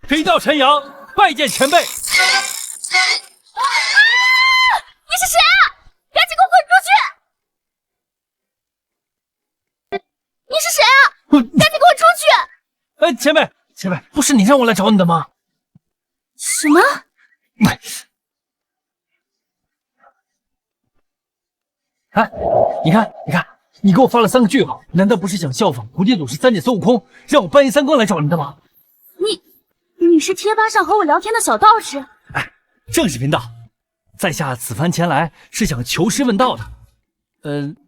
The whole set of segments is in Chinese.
飞到陈阳，拜见前辈。你是谁啊？赶紧给我滚出去！你是谁啊？赶紧给我出去！前辈，不是你让我来找你的吗？什么？哎，你看，你给我发了3个句号，难道不是想效仿古典祖师3姐孙悟空，让我搬一3更来找你的吗？你是贴吧上和我聊天的小道士？哎，正是贫道，在下此番前来是想求师问道的，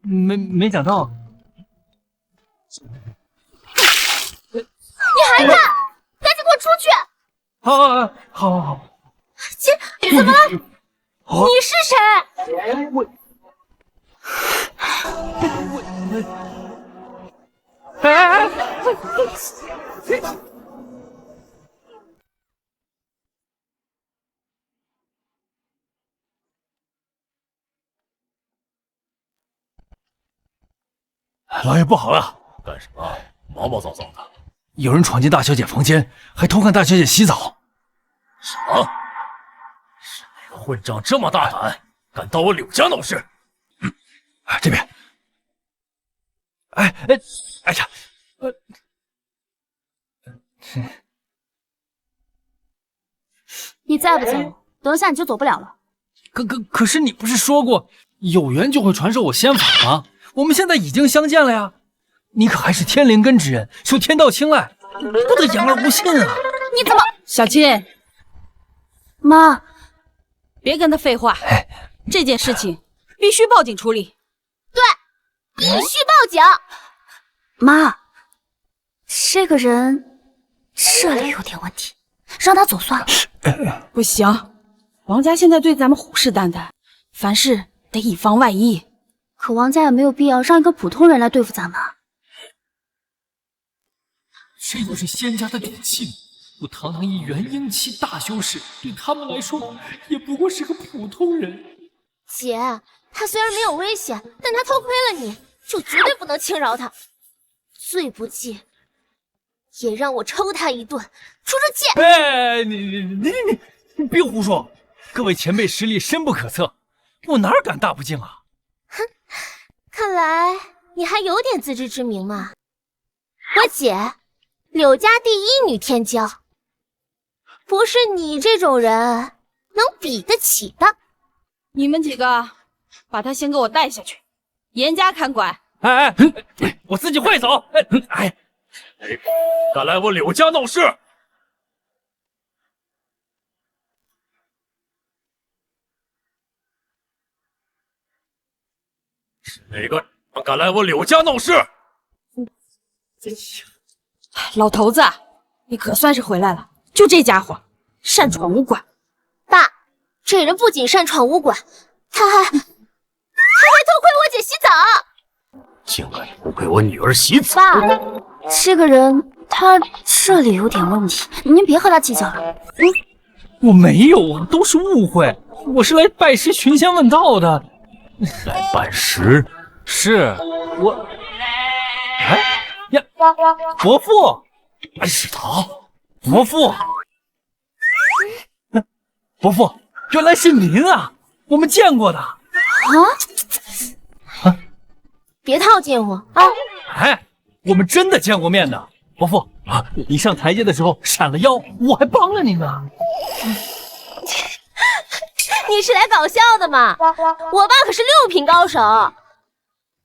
没想到。你还敢？赶紧给我出去！好。姐，怎么了？你是谁？老爷不好了！干什么？毛毛躁躁的。有人闯进大小姐房间，还偷看大小姐洗澡。什么？是哪个混账这么大胆，敢到我柳家闹事？这边。哎呀！你再不走，等一下你就走不了了。可是你不是说过有缘就会传授我仙法吗？我们现在已经相见了呀！你可还是天灵根之人，受天道青睐，不得言而无信啊！你怎么，小青，妈，别跟他废话，这件事情必须报警处理。对，必须报警。妈，这个人这里有点问题，让他走算了。不行，王家现在对咱们虎视眈眈，凡事得以防万一。可王家也没有必要让一个普通人来对付咱们。这又是仙家的底气，我堂堂一元婴期大修士，对他们来说也不过是个普通人。姐，他虽然没有危险，但他偷窥了你，就绝对不能轻饶他。最不济也让我抽他一顿，出气。哎，你别胡说！各位前辈实力深不可测，我哪敢大不敬啊！哼，看来你还有点自知之明嘛。我姐，柳家第1女天骄，不是你这种人能比得起的。你们几个把他先给我带下去，严加看管。哎，我自己会走。哎，敢来我柳家闹事！是哪个敢来我柳家闹事？老头子，你可算是回来了！就这家伙擅闯武馆。爸，这人不仅擅闯武馆，他还偷窥我姐洗澡。竟敢偷窥我女儿洗澡！爸，这个人他这里有点问题，您别和他计较了。我没有啊，都是误会。我是来拜师寻仙问道的。来拜师？是我。哎呀，伯父，是他！伯父，伯父，原来是您啊！我们见过的。别套近乎啊！哎，我们真的见过面的。伯父啊，你上台阶的时候闪了腰，我还帮了你呢。你是来搞笑的吗？我爸可是6品高手，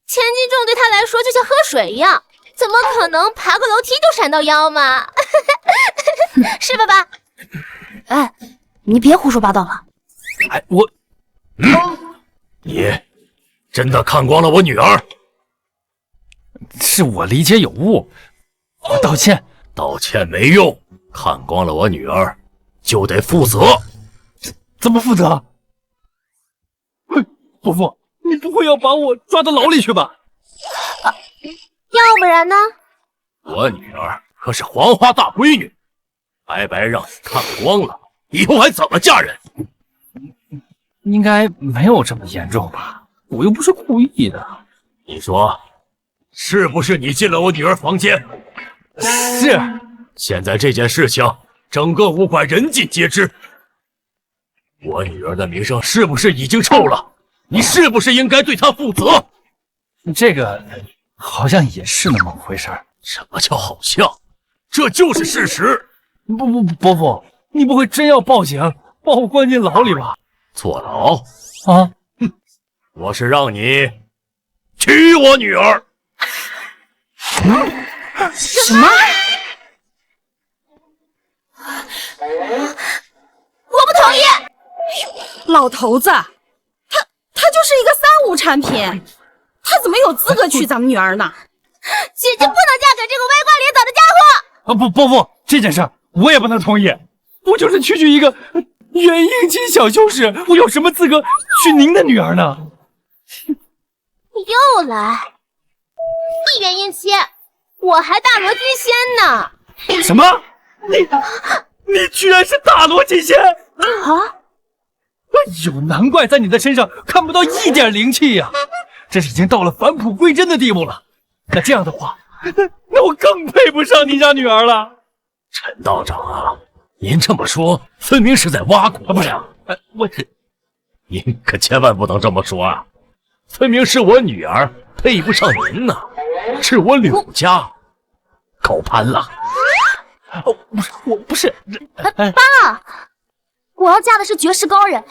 千斤重对他来说就像喝水一样，怎么可能爬个楼梯就闪到腰嘛？是吧，爸？哎，你别胡说八道了。哎，我，你真的看光了我女儿？是我理解有误，我道歉。道歉没用，看光了我女儿就得负责。怎么负责？伯父，你不会要把我抓到牢里去吧？要不然呢？我女儿可是黄花大闺女，白白让你看光了，以后还怎么嫁人？应该没有这么严重吧？我又不是故意的。你说是不是你进了我女儿房间？是。现在这件事情整个武馆人尽皆知。我女儿的名声是不是已经臭了？你是不是应该对她负责？这个好像也是那么回事儿。什么叫好像？这就是事实。不，伯父，你不会真要报警，把我关进牢里吧？坐牢？啊？我是让你娶我女儿。什么？我不同意！老头子，他就是一个三无产品，他怎么有资格娶咱们女儿呢？姐姐不能嫁给这个歪瓜裂枣的家伙！啊不，伯父，这件事我也不能同意。我就是区区一个元婴期小修士，我有什么资格娶您的女儿呢？又来！一元婴期，我还大罗金仙呢！什么？你居然是大罗金仙啊！哎呦，难怪在你的身上看不到一点灵气呀！这已经到了返璞归真的地步了。那这样的话，那我更配不上您家女儿了。陈道长啊，您这么说，分明是在挖苦我呀！您可千万不能这么说啊！分明是我女儿配不上您呐，是我柳家高攀了。哦，不是，我不是。爸，我要嫁的是绝世高人，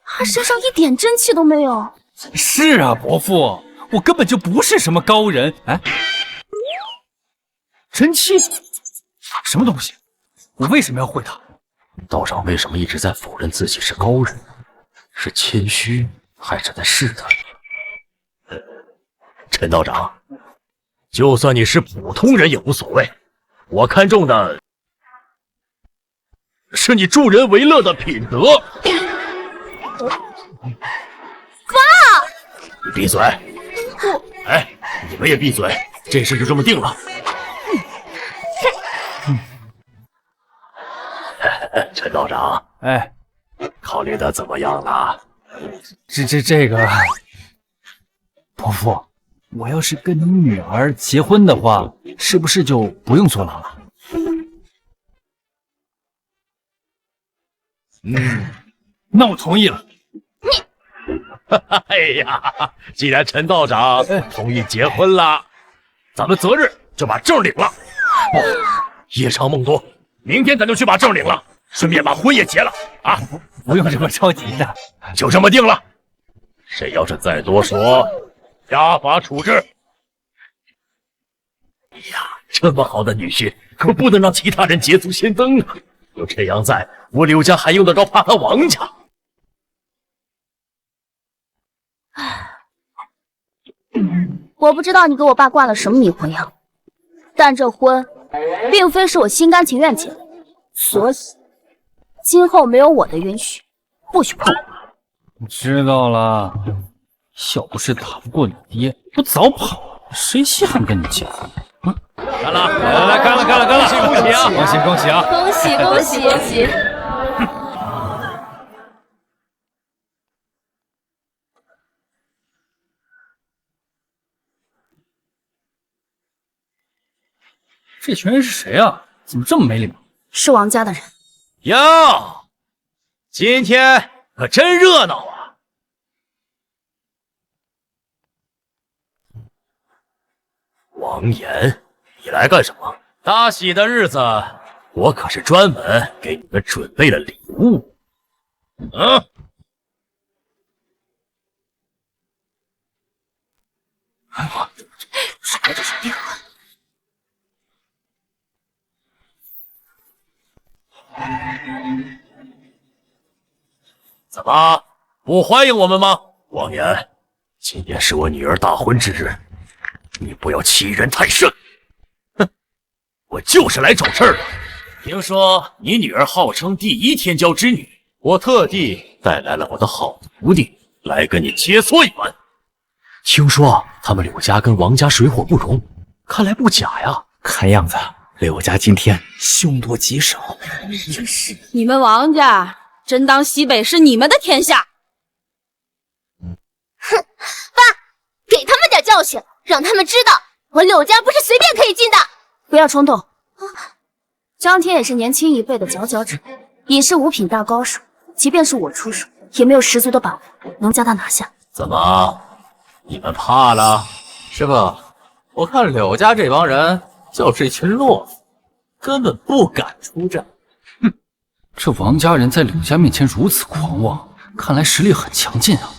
他身上一点真气都没有。是啊，伯父，我根本就不是什么高人。哎，真气？什么东西？我为什么要会它？道长为什么一直在否认自己是高人？是谦虚还是在试探？陈道长，就算你是普通人也无所谓，我看重的是你助人为乐的品德。爸，你闭嘴！哎，你们也闭嘴！这事就这么定了。陈道长，哎，考虑的怎么样了？这个，伯父，我要是跟你女儿结婚的话，是不是就不用坐牢了？那我同意了。哎呀，既然陈道长同意结婚了，咱们择日就把证领了。夜长梦多，明天咱就去把证领了，顺便把婚也结了啊！不用这么着急的，就这么定了。谁要是再多说，家法处置。哎呀，这么好的女婿，可不能让其他人捷足先登啊！有这样在，我柳家还用得着怕他王家？我不知道你给我爸灌了什么迷魂药，但这婚并非是我心甘情愿结的，所以今后没有我的允许，不许碰我。知道了，要不是打不过你爹，不早跑了，谁稀罕跟你结婚？干了！来，干了！恭喜恭喜啊！恭喜啊！恭喜恭喜恭喜！这群人是谁啊？怎么这么没礼貌？是王家的人。哟，今天可真热闹啊！王岩，你来干什么？大喜的日子，我可是专门给你们准备了礼物。怎么不欢迎我们吗？王岩，今天是我女儿大婚之日，你不要欺人太甚。哼，我就是来找事儿的。听说你女儿号称第一天骄之女，我特地带来了我的好徒弟来跟你切磋一番。听说他们柳家跟王家水火不容，看来不假呀。看样子柳家今天凶多吉少。你们王家真当西北是你们的天下？哼，爸，给他们点教训，让他们知道我柳家不是随便可以进的。不要冲动。张天也是年轻一辈的佼佼者，也是五品大高手，即便是我出手，也没有十足的把握能将他拿下。怎么，你们怕了？师傅，我看柳家这帮人就是一群懦夫，根本不敢出战。哼，这王家人在柳家面前如此狂妄，看来实力很强劲啊！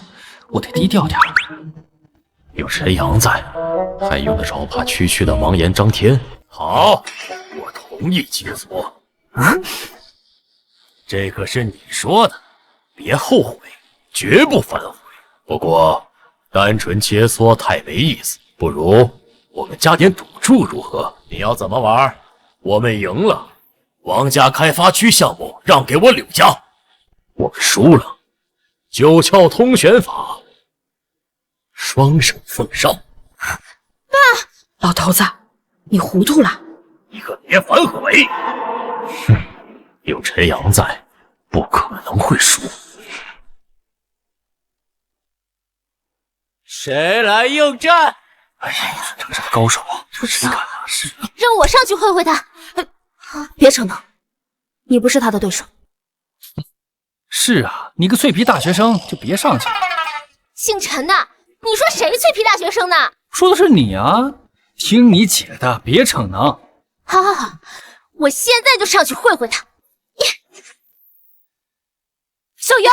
我得低调点。有陈阳在，还用得着怕区区的王岩张天？好，我同意解锁。这可是你说的，别后悔，绝不反悔。不过，单纯切磋太没意思，不如我们加点赌注如何？你要怎么玩？我们赢了，王家开发区项目让给我柳家；我们输了，九窍通玄法双手奉上。爸，老头子，你糊涂了。你可别反悔。哼，有陈阳在，不可能会输。谁来应战？哎呀，这是个高手啊！这谁敢啊？是让我上去会会他。别逞能，你不是他的对手。是啊，你个脆皮大学生就别上去了。姓陈的，你说谁脆皮大学生呢？说的是你啊！听你姐的，别逞能。好好好，我现在就上去会会他。小杨，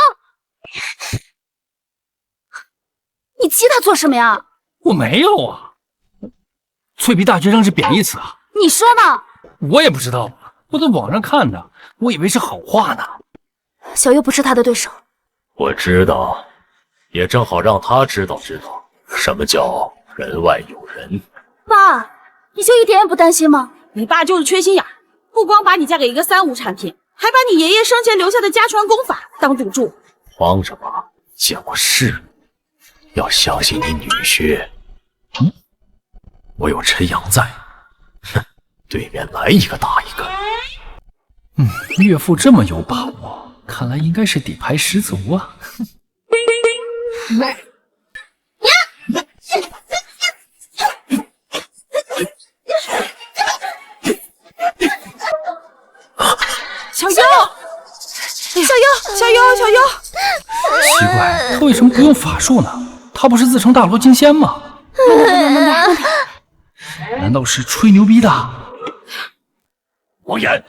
你激他做什么呀？我没有啊。脆皮大学生是贬义词啊。你说呢？我也不知道，我在网上看的，我以为是好话呢。小优不是他的对手。我知道，也正好让他知道什么叫人外有人。爸，你就一点也不担心吗？你爸就是缺心眼，不光把你嫁给一个三无产品，还把你爷爷生前留下的家传功法当赌注。慌什么？见过世面，要相信你女婿。我有陈阳在，哼，对面来一个打一个。岳父这么有把握，看来应该是底牌十足啊。小优，小优，奇怪，他为什么不用法术呢？他不是自称大罗金仙吗？难道是吹牛逼的？王岩，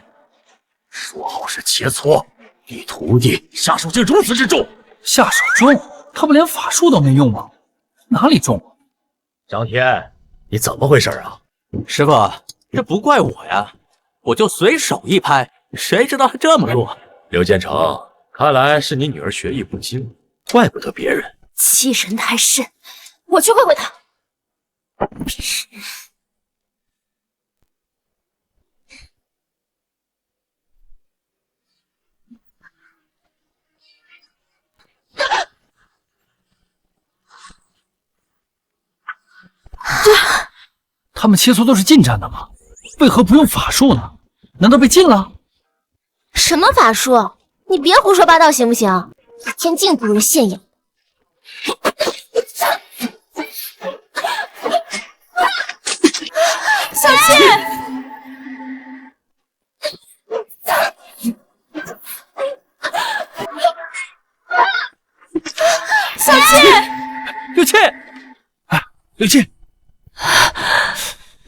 说好是切磋，你徒弟下手竟如此之重。下手重？他不连法术都没用吗？哪里重？张天，你怎么回事啊？师傅，这不怪我呀，我就随手一拍，谁知道还这么弱。刘建成，看来是你女儿学艺不精，怪不得别人。欺人太甚，我去会会他。他们切磋都是近战的吗？为何不用法术呢？难道被禁了？什么法术？你别胡说八道行不行？一天净不如现眼。小倩，小倩，刘倩，刘倩，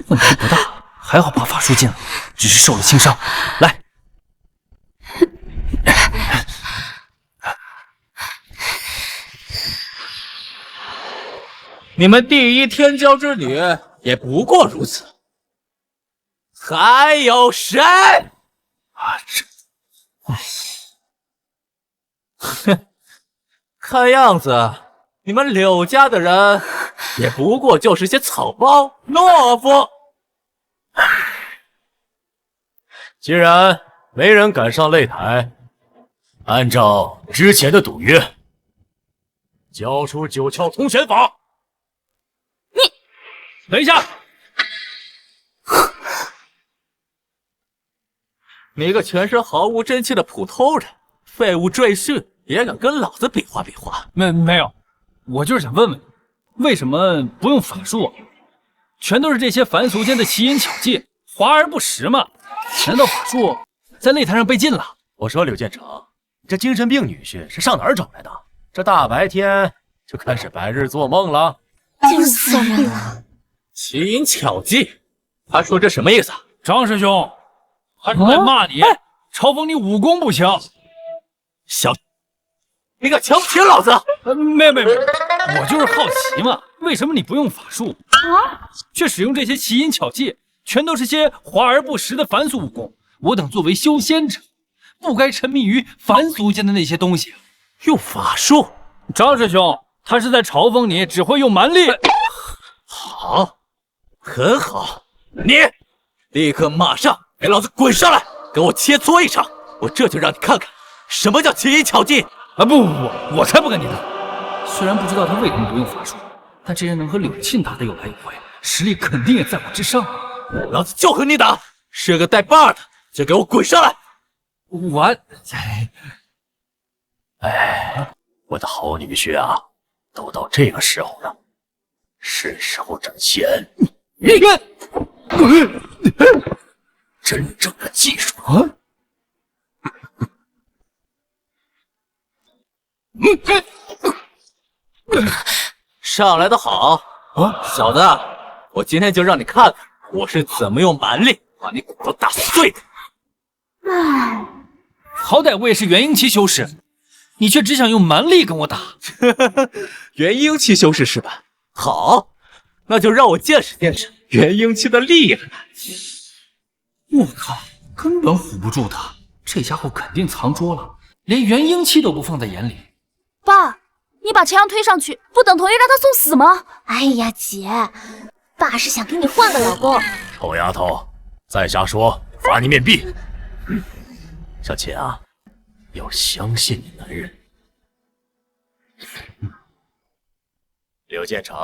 问题不大，还好把法术禁了，只是受了轻伤。来。你们第一天骄之女也不过如此，还有谁？哼，看样子你们柳家的人也不过就是些草包、懦夫。既然没人敢上擂台，按照之前的赌约，交出九窍通玄法。等一下，你个全身毫无真气的普通人，废物赘婿，也敢跟老子比划比划？没有，我就是想问问你，为什么不用法术啊？全都是这些凡俗间的奇淫巧技，华而不实嘛。难道法术在擂台上被禁了？我说柳建成，这精神病女婿是上哪儿找来的？这大白天就开始白日做梦了？丢死人了！奇淫巧技，他说这什么意思啊？张师兄，他是在骂你，嘲讽你武功不强。小，你敢瞧不起老子？没，我就是好奇嘛，为什么你不用法术却使用这些奇淫巧技？全都是些华而不实的凡俗武功。我等作为修仙者，不该沉迷于凡俗间的那些东西。用法术？张师兄，他是在嘲讽你只会用蛮力。好，很好，你立刻马上给老子滚上来，给我切磋一场，我这就让你看看什么叫奇淫巧技。啊不，我才不跟你打。虽然不知道他为什么不用法术，但这人能和柳沁打得有来有回，实力肯定也在我之上。老子就和你打，是个带把的，就给我滚上来！我的好女婿啊，都到这个时候了，是时候展现真正的技术啊！上来的好啊，小子，我今天就让你看看我是怎么用蛮力把你骨头打碎的。好歹我也是元婴期修士，你却只想用蛮力跟我打。元婴期修士是吧？好，那就让我见识见识元婴期的厉害。我靠，根本唬不住他，这家伙肯定藏拙了，连元婴期都不放在眼里。爸，你把陈阳推上去，不等同于让他送死吗？哎呀，姐，爸是想给你换个老公。臭丫头，再瞎说，罚你面壁。小琴啊，要相信你男人。柳建成，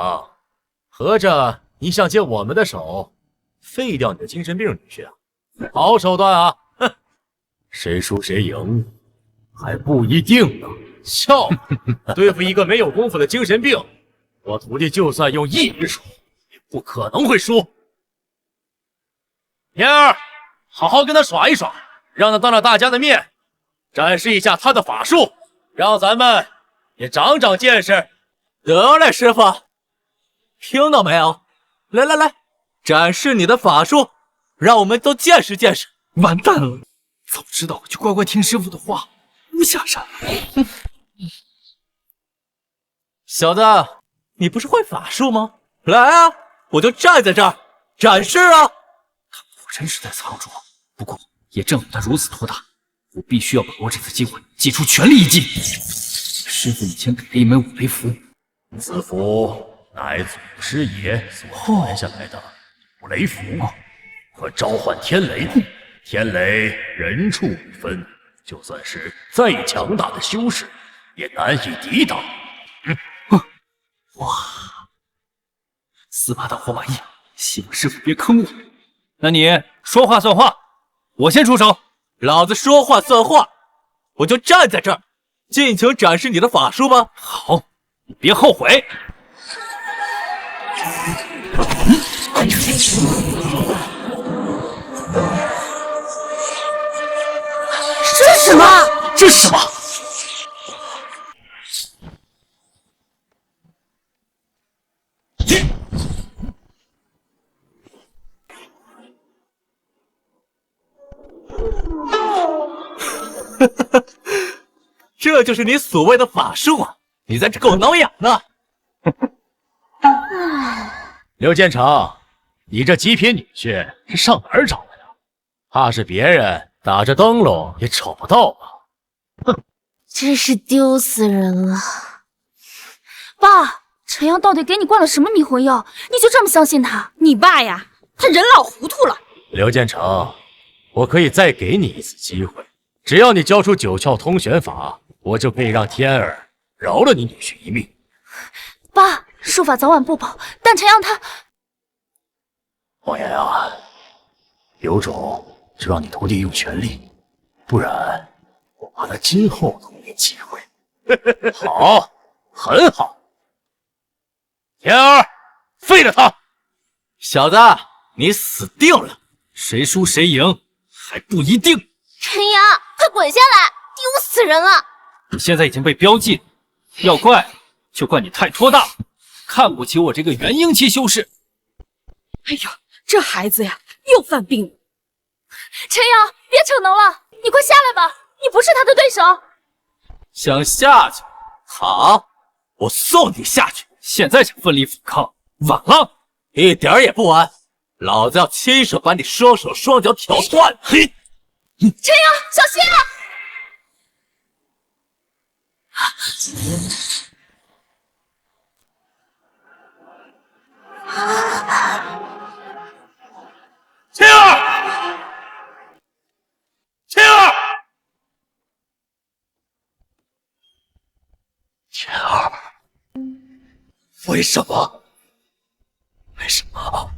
合着你想借我们的手废掉你的精神病女婿啊？好手段啊！哼，谁输谁赢还不一定呢。笑，对付一个没有功夫的精神病，我徒弟就算用一只手，也不可能会输。天儿，好好跟他耍一耍，让他当着大家的面展示一下他的法术，让咱们也长长见识。得嘞，师傅，听到没有？来，展示你的法术，让我们都见识见识。完蛋了，早知道我就乖乖听师傅的话，不下山了。小子，你不是会法术吗？来啊，我就站在这儿展示啊！果真是在藏拙，不过也正好他如此托大，我必须要把握这次机会，祭出全力一击。师傅以前给了一枚五雷符，此符乃祖师爷所传下来的五雷符，可召唤天雷，天雷人畜不分，就算是再强大的修士也难以抵挡。哇，斯巴达火马翼，希望师傅别坑我。那你说话算话，我先出手。老子说话算话，我就站在这儿，尽情展示你的法术吧。好，你别后悔。这是什么？这是什么？这就是你所谓的法术啊！你在这给我挠痒呢！刘建成，你这极品女婿是上哪儿找来的？怕是别人打着灯笼也瞅不到吧？哼，真是丢死人了！爸，陈阳到底给你灌了什么迷魂药？你就这么相信他？你爸呀，他人老糊涂了。刘建成，我可以再给你一次机会，只要你交出九窍通玄法，我就可以让天儿饶了你女婿一命。爸，术法早晚不保，但陈阳他……王爷啊，有种就让你徒弟用全力，不然我怕他今后都没机会。好，很好，天儿，废了他！小子，你死定了！谁输谁赢，还不一定。陈阳，快滚下来，丢死人了！你现在已经被标记了，要怪就怪你太托大了，看不起我这个元婴期修士。哎呀，这孩子呀，又犯病了。陈阳，别逞能了，你快下来吧，你不是他的对手。想下去？好，我送你下去。现在想奋力反抗，晚了，一点也不晚。老子要亲手把你双手双脚挑断！嘿，陈阳，小心啊！青儿，青儿，青儿，为什么？为什么？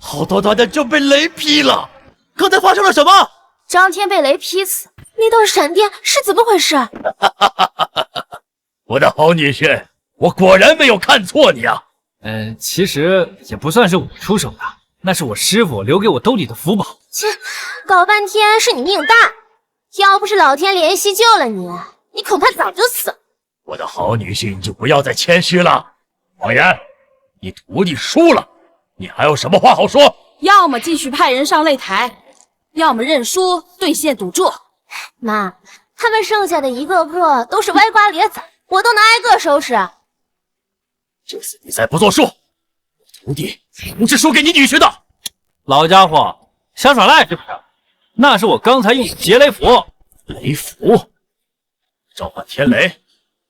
好端端的就被雷劈了？刚才发生了什么？张天被雷劈死，那道闪电是怎么回事？我的好女婿，我果然没有看错你啊！其实也不算是我出手的，那是我师傅留给我兜里的符宝。切，搞半天是你命大，要不是老天怜惜救了你，你恐怕早就死了。我的好女婿，你就不要再谦虚了。王岩，你徒弟输了，你还有什么话好说？要么继续派人上擂台，要么认输兑现赌注。妈，他们剩下的一个个都是歪瓜裂枣，我都能挨个收拾。这次比赛不作数，徒弟不是输给你女婿的。老家伙想耍赖是不是？那是我刚才用的劫雷符。雷符，召唤天雷，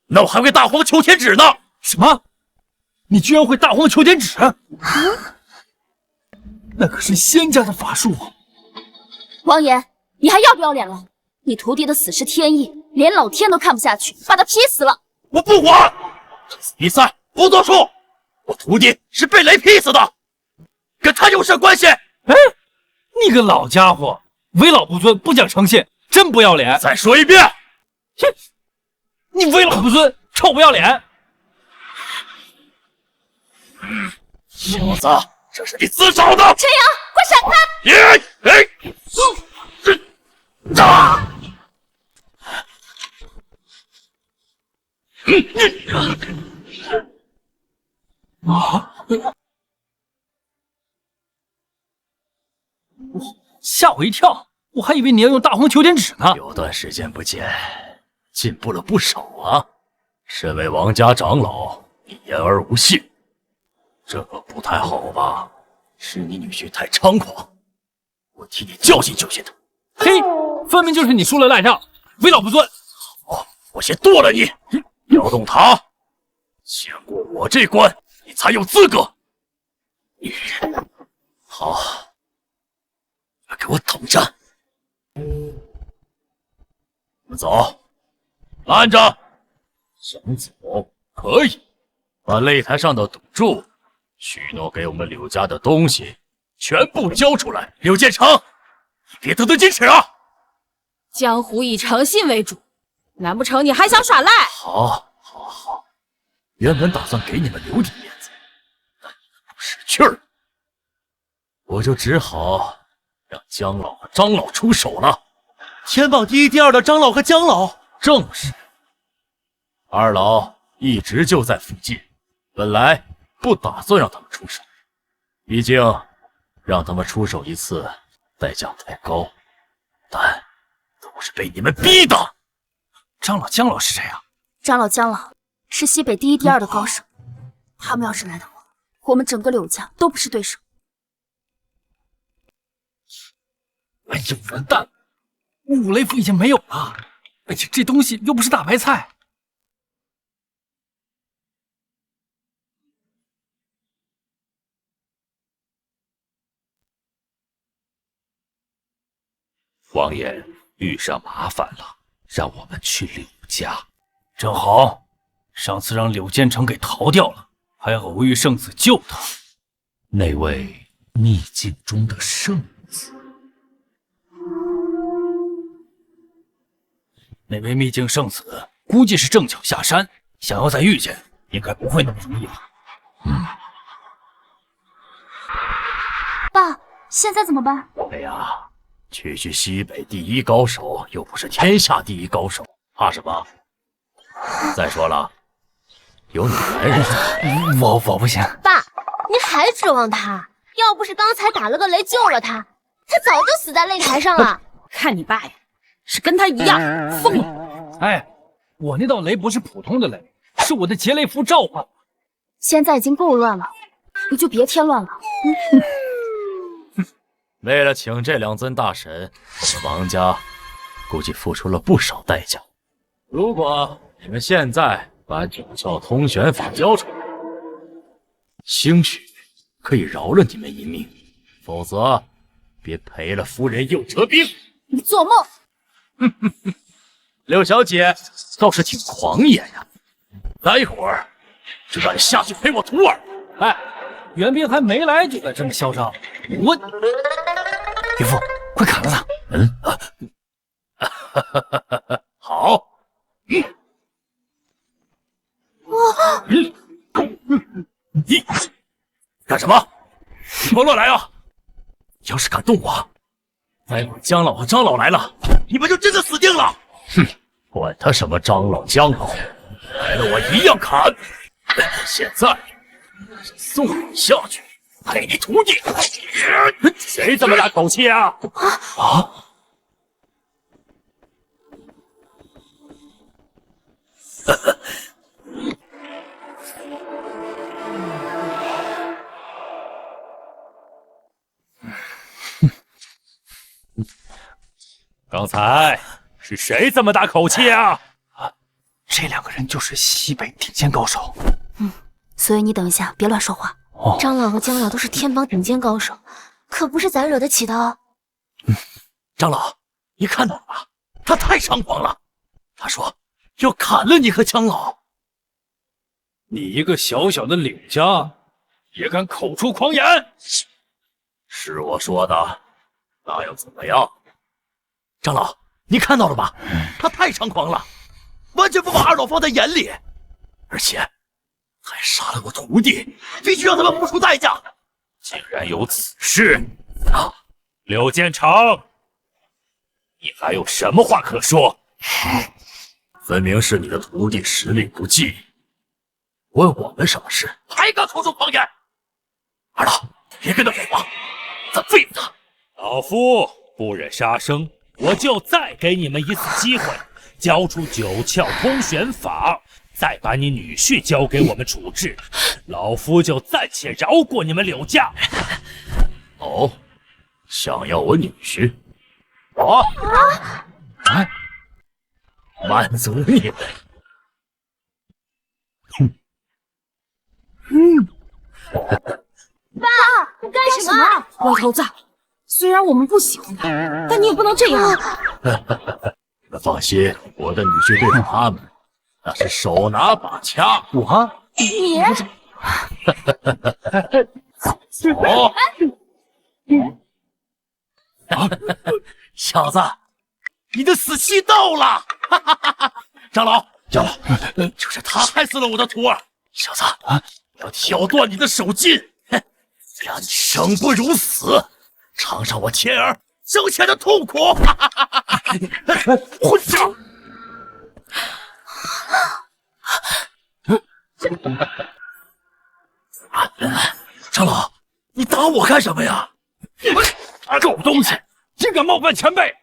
那我还会大荒求天指呢。什么？你居然会大荒求天指？那可是仙家的法术。王岩，你还要不要脸了？你徒弟的死是天意，连老天都看不下去，把他劈死了。我不管，这次比赛不作数。我徒弟是被雷劈死的，跟他有什么关系？哎，你个老家伙，为老不尊，不讲诚信，真不要脸！再说一遍，切，你为老不尊，臭不要脸！小子，这是你自找的！陈阳，快闪开！吓我一跳，我还以为你要用大荒求天指呢。有段时间不见，进步了不少啊！身为王家长老，你言而无信，这个不太好吧？是你女婿太猖狂，我替你教训教训他。嘿，分明就是你输了赖账，为老不尊。好，我先剁了你！姚洞塔，先过我这关，你才有资格。好，给我等着！不走，按着。想走可以，把擂台上的赌注、许诺给我们柳家的东西全部交出来。柳建成，你别得寸进尺啊！江湖以诚信为主，难不成你还想耍赖？好，原本打算给你们留点面子，但你们不识趣儿，我就只好让姜老和张老出手了。天榜第一、第二的张老和姜老，正是。二老一直就在附近，本来不打算让他们出手，毕竟让他们出手一次代价太高，但都是被你们逼的。张老、姜老是谁啊？张老、姜老是西北第一、第二的高手，他们要是来的话，我们整个柳家都不是对手。哎呀，完蛋了！五雷符已经没有了。哎呀，这东西又不是大白菜。王爷遇上麻烦了，让我们去柳家。正好，上次让柳建成给逃掉了，还偶遇圣子救他。那位秘境中的圣子，那位秘境圣子估计是正巧下山，想要再遇见，应该不会那么容易了。爸，现在怎么办？哎呀，区区西北第一高手，又不是天下第一高手，怕什么？再说了，有你男人在，我不行。爸，你还指望他？要不是刚才打了个雷救了他，他早就死在擂台上了。看你爸呀，是跟他一样疯了。哎，我那道雷不是普通的雷，是我的劫雷符召唤。现在已经够乱了，你就别添乱了。为了请这2尊大神，我们王家估计付出了不少代价。如果你们现在把九窍通玄法交出来，兴许可以饶了你们一命，否则别赔了夫人又折兵。你做梦！六小姐倒是挺狂野呀，待会儿就让你下去陪我徒儿。哎，援兵还没来就该这么嚣张，我岳父快砍了他！好。你干什么？你莫乱来啊！要是敢动我，待会儿姜老和张老来了，你们就真的死定了！哼，管他什么张老姜老，来了我一样砍。现在送你下去陪你徒弟。谁这么大口气啊？刚才是谁这么大口气啊？这2个人就是西北顶尖高手。所以你等一下，别乱说话。张老和姜老都是天帮顶尖高手，可不是咱惹得起的哦。张老，你看到了吧？他太猖狂了，他说要砍了你和姜老。你一个小小的柳家，也敢口出狂言？是我说的，那又怎么样？张老，你看到了吧？他太猖狂了，完全不把二老放在眼里，而且还杀了我徒弟，必须让他们付出代价。既然有此事，柳建成，你还有什么话可说？分明是你的徒弟实力不济，问我们什么事，还敢口出狂言？二老，别跟他废话，咱废了他。老夫不忍杀生，我就再给你们一次机会，交出九窍通玄法，再把你女婿交给我们处置，老夫就暂且饶过你们柳家。哦，想要我女婿？满足你们。爸，你干什么？老头子，虽然我们不喜欢他，但你也不能这样。你们放心，我的女婿对付他们，那是手拿把掐。你小子，你的死期到了！长老，就是他害死了我的徒儿。小子，我要挑断你的手筋，让你生不如死，尝尝我天儿生前的痛苦！混账！长老，你打我干什么呀？狗东西，竟敢冒犯前辈！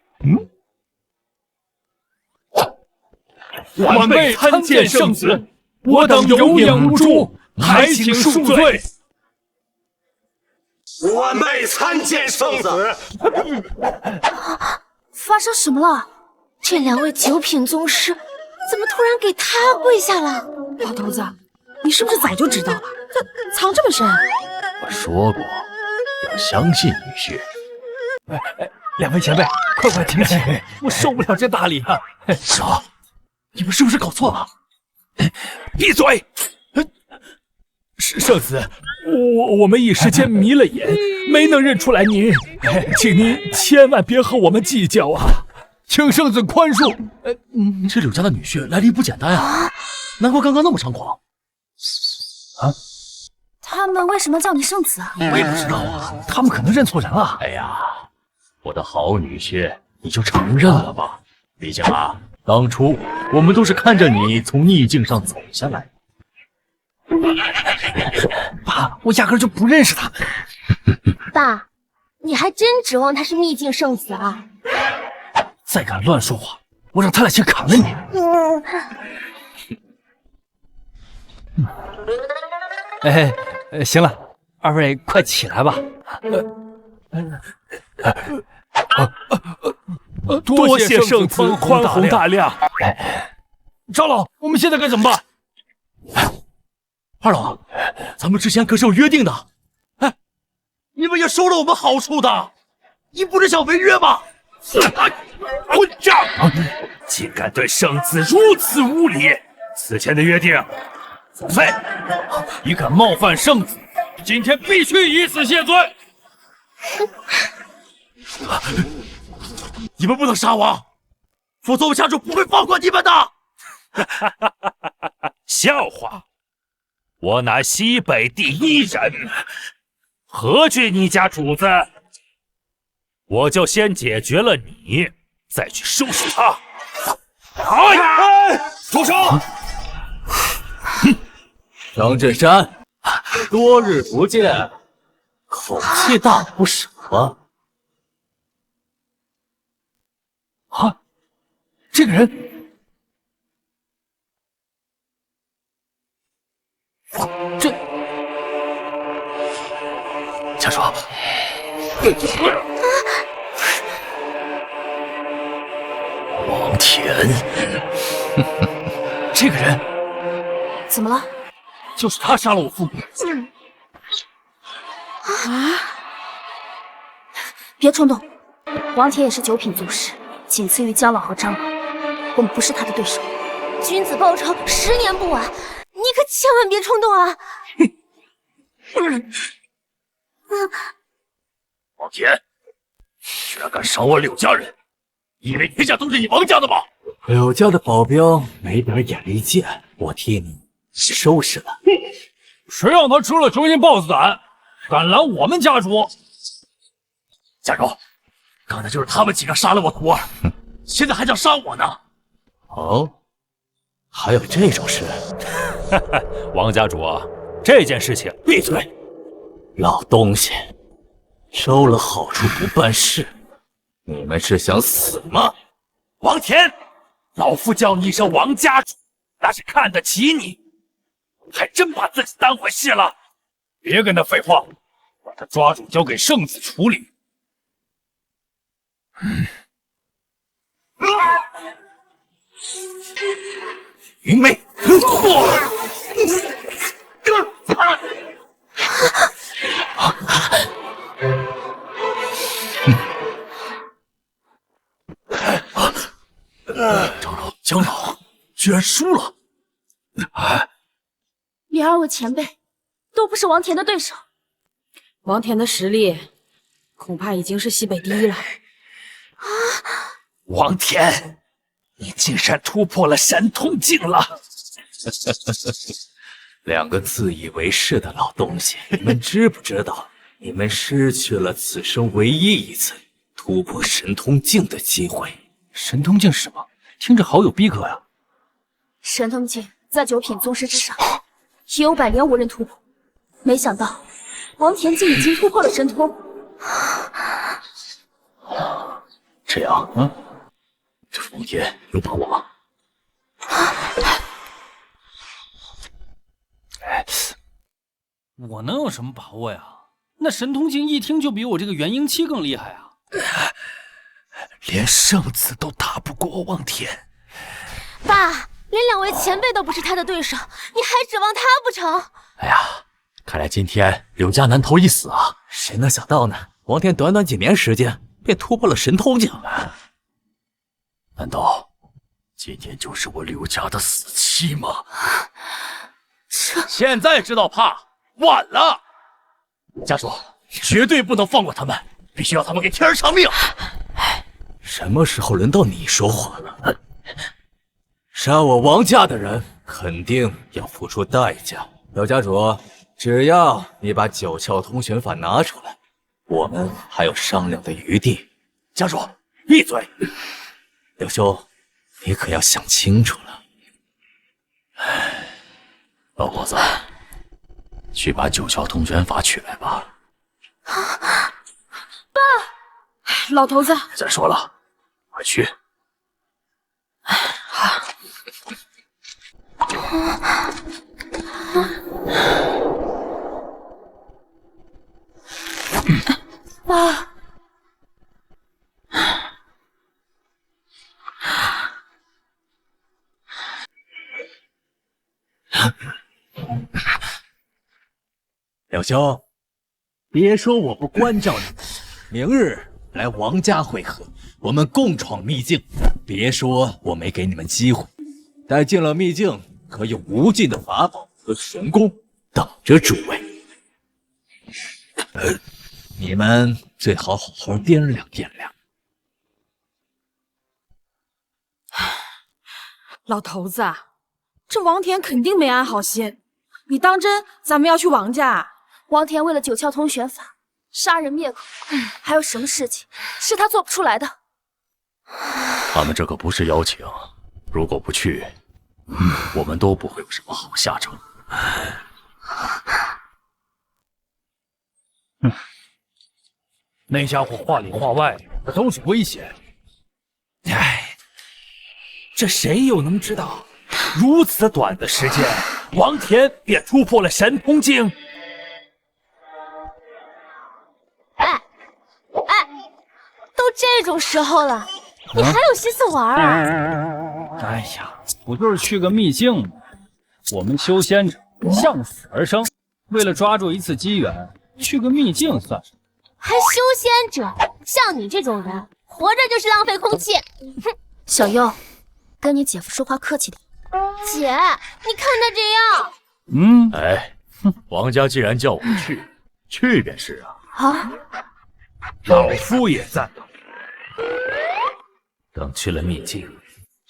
晚辈参见圣旨，我等有眼无珠，还请恕罪。晚辈参见圣旨。发生什么了？这2位九品宗师怎么突然给他跪下了？老头子，你是不是早就知道了？藏这么深？我说过，要相信女婿。2位前辈，快请起，我受不了这大礼啊！少，你们是不是搞错了？闭嘴！圣子，我们一时间迷了眼，没能认出来您，请您千万别和我们计较啊！请圣子宽恕。这柳家的女婿来历不简单啊，难怪刚刚那么猖狂。他们为什么叫你圣子啊？我也不知道啊。他们可能认错人了。哎呀，我的好女婿，你就承认了吧。毕竟啊，当初我们都是看着你从逆境上走下来。爸，我压根就不认识他。爸，你还真指望他是逆境胜子啊？再敢乱说话，我让他俩先砍了你。行了，二位快起来吧。多谢圣子宽宏大量。长老，我们现在该怎么办？二老，咱们之前可是有约定的。哎，你们也收了我们好处的，你不是想违约吗？混账！竟敢对圣子如此无礼！此前的约定作废。你敢冒犯圣子，今天必须以死谢罪！你们不能杀我，否则我家主不会放过你们的。笑话！我乃西北第一人，何惧你家主子？我就先解决了你，再去收拾他。住手！张振山，多日不见，口气大不少啊。啊，这个人，这家主，王田，这个人怎么了？就是他杀了我父母。别冲动，王田也是九品宗师，仅次于江老和张老，我们不是他的对手。君子报仇10年不晚，你可千万别冲动啊！王田，居然敢伤我柳家人，以为天下都是你王家的吗？柳家的保镖没点眼力见，我替你收拾了。谁让他吃了雄心豹子胆，敢拦我们家主？家主，刚才就是他们几个杀了我徒儿，现在还想杀我呢。哦，还有这种事？王家主，这件事情闭嘴！老东西，收了好处不办事，你们是想死吗？王田，老夫叫你一声王家主，那是看得起你，还真把自己当回事了。别跟他废话，把他抓住交给圣子处理。云妹，江老居然输了！你二位前辈都不是王田的对手。王田的实力恐怕已经是西北第一了。王田，你竟然突破了神通境了！两个自以为是的老东西，你们知不知道，你们失去了此生唯一一次突破神通境的机会？神通境是什么？听着好有逼格呀！神通境在九品宗师之上，已有100年无人突破。没想到王田竟已经突破了神通。这样，这王田有把握吗？我能有什么把握呀？那神通境一听就比我这个元婴期更厉害啊！连圣子都打不过王田，爸，连2位前辈都不是他的对手，你还指望他不成？哎呀，看来今天柳家难逃一死啊！谁能想到呢？王田短短几年时间便突破了神通境，难道今天就是我柳家的死期吗？现在知道怕，晚了。家主，绝对不能放过他们，必须要他们给天儿偿命。什么时候轮到你说话了？杀我王家的人，肯定要付出代价。柳家主，只要你把九窍通玄法拿出来，我们还有商量的余地。家主，闭嘴！刘兄，你可要想清楚了。老婆子，去把九窍通玄法取来吧。爸，老头子，再说了，快去。爸。刘兄，别说我不关照你，明日来王家会合，我们共闯秘境。别说我没给你们机会，待进了秘境，可有无尽的法宝和神功等着诸位。你们最好好好掂量掂量。老头子，这王田肯定没安好心。你当真咱们要去王家啊？王田为了九窍通玄法杀人灭口，还有什么事情是他做不出来的？他们这可不是邀请，如果不去，我们都不会有什么好下场。那家伙话里话外的都是危险。唉，这谁又能知道，如此短的时间，王田便突破了神通境。都这种时候了，你还有心思玩啊？哎呀，不就是去个秘境吗？我们修仙者向死而生，为了抓住一次机缘，去个秘境算什么？还修仙者，像你这种人，活着就是浪费空气。哼！小优，跟你姐夫说话客气点。姐，你看他这嗯，样。哎，王家既然叫我去，去便是啊。啊，老夫也赞同。等去了秘境，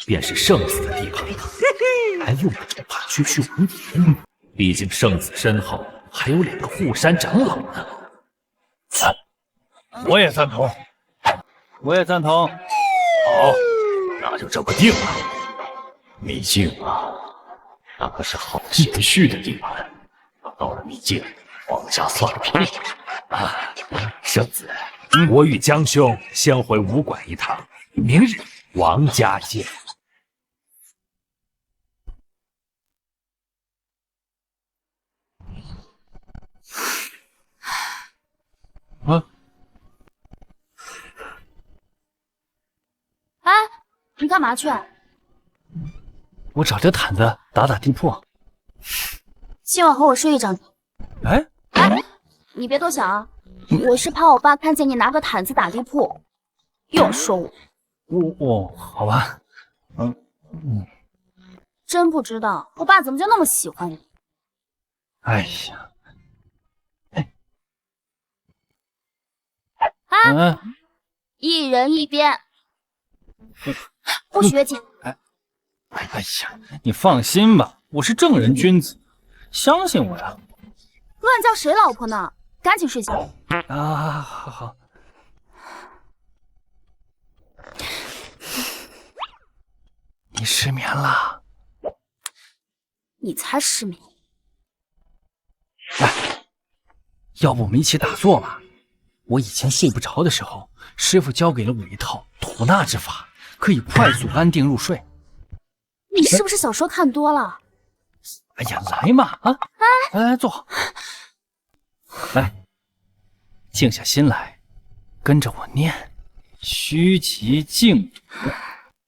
便是圣子的地盘了，还用不着怕区区王田。毕竟圣子身后还有2个护山长老呢。我也赞同，我也赞同。好，那就这么定了。秘境啊，那可是好贤婿的地盘。到了秘境，王家算个屁啊！圣子，我与江兄先回武馆一趟，明日王家见。啊！哎，你干嘛去？我找这毯子打打地铺。今晚和我睡一张。哎，你别多想啊，我是怕我爸看见你拿个毯子打地铺，又说我。好吧。真不知道我爸怎么就那么喜欢你。哎呀，一人一边，不许越界。哎呀，你放心吧，我是正人君子，相信我呀。乱叫谁老婆呢？赶紧睡觉。啊，好。你失眠了？你才失眠。来，要不我们一起打坐吧？我以前睡不着的时候，师傅教给了我一套吐纳之法，可以快速安定入睡。你是不是小说看多了？哎呀，来嘛啊！来坐好。来，静下心来，跟着我念：虚极静笃，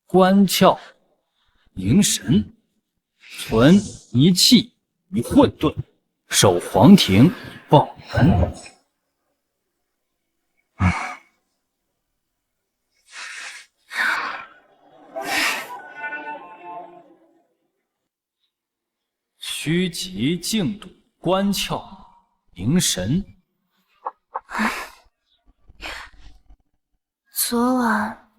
观窍凝神，存一气于混沌，守黄庭报门。虚极静笃，观窍凝神。昨晚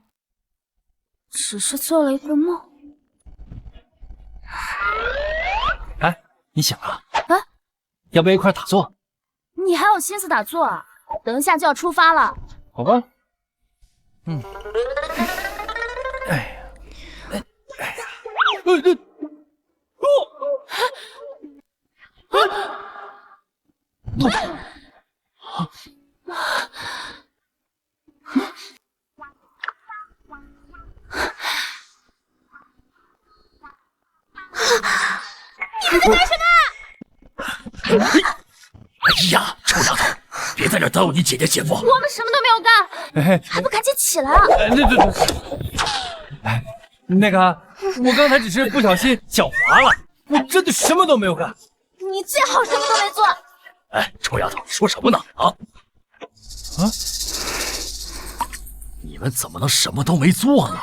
只是做了一个梦。哎，你醒了？啊？要不要一块打坐？你还有心思打坐啊？等一下就要出发了。好吧。哎呀，哎呀，你们在干什么？哎呀，臭丫头，别在这耽误你姐姐姐夫！我们什么都没有干，还不赶紧起来啊！哎，那个，我刚才只是不小心脚滑了，我真的什么都没有干。你最好什么都没做。哎，臭丫头，你说什么呢？啊？你们怎么能什么都没做呢？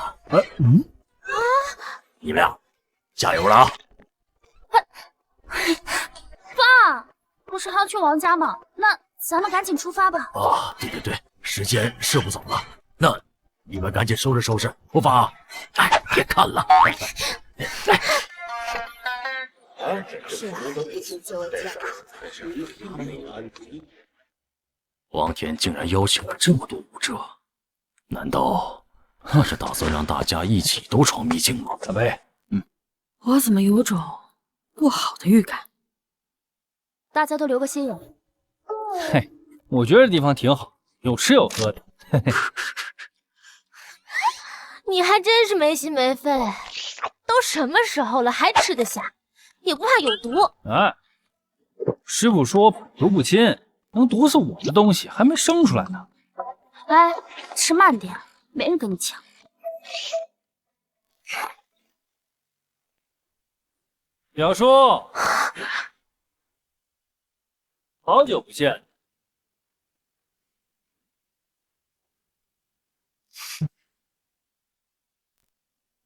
你们俩加油了啊！爸，不是还要去王家吗？那咱们赶紧出发吧。啊，对，时间是不早了，那你们赶紧收拾收拾，出发啊！哎，别看了，来。王田竟然邀请了这么多武者，难道他是打算让大家一起都闯秘境吗？小贝，我怎么有种不好的预感？大家都留个心眼。嘿，我觉得这地方挺好，有吃有喝的。嘿嘿，你还真是没心没肺，都什么时候了还吃得下，也不怕有毒。哎，师傅说百毒不侵，能毒死我的东西还没生出来呢。来，吃慢点，没人跟你抢。表叔，好久不见。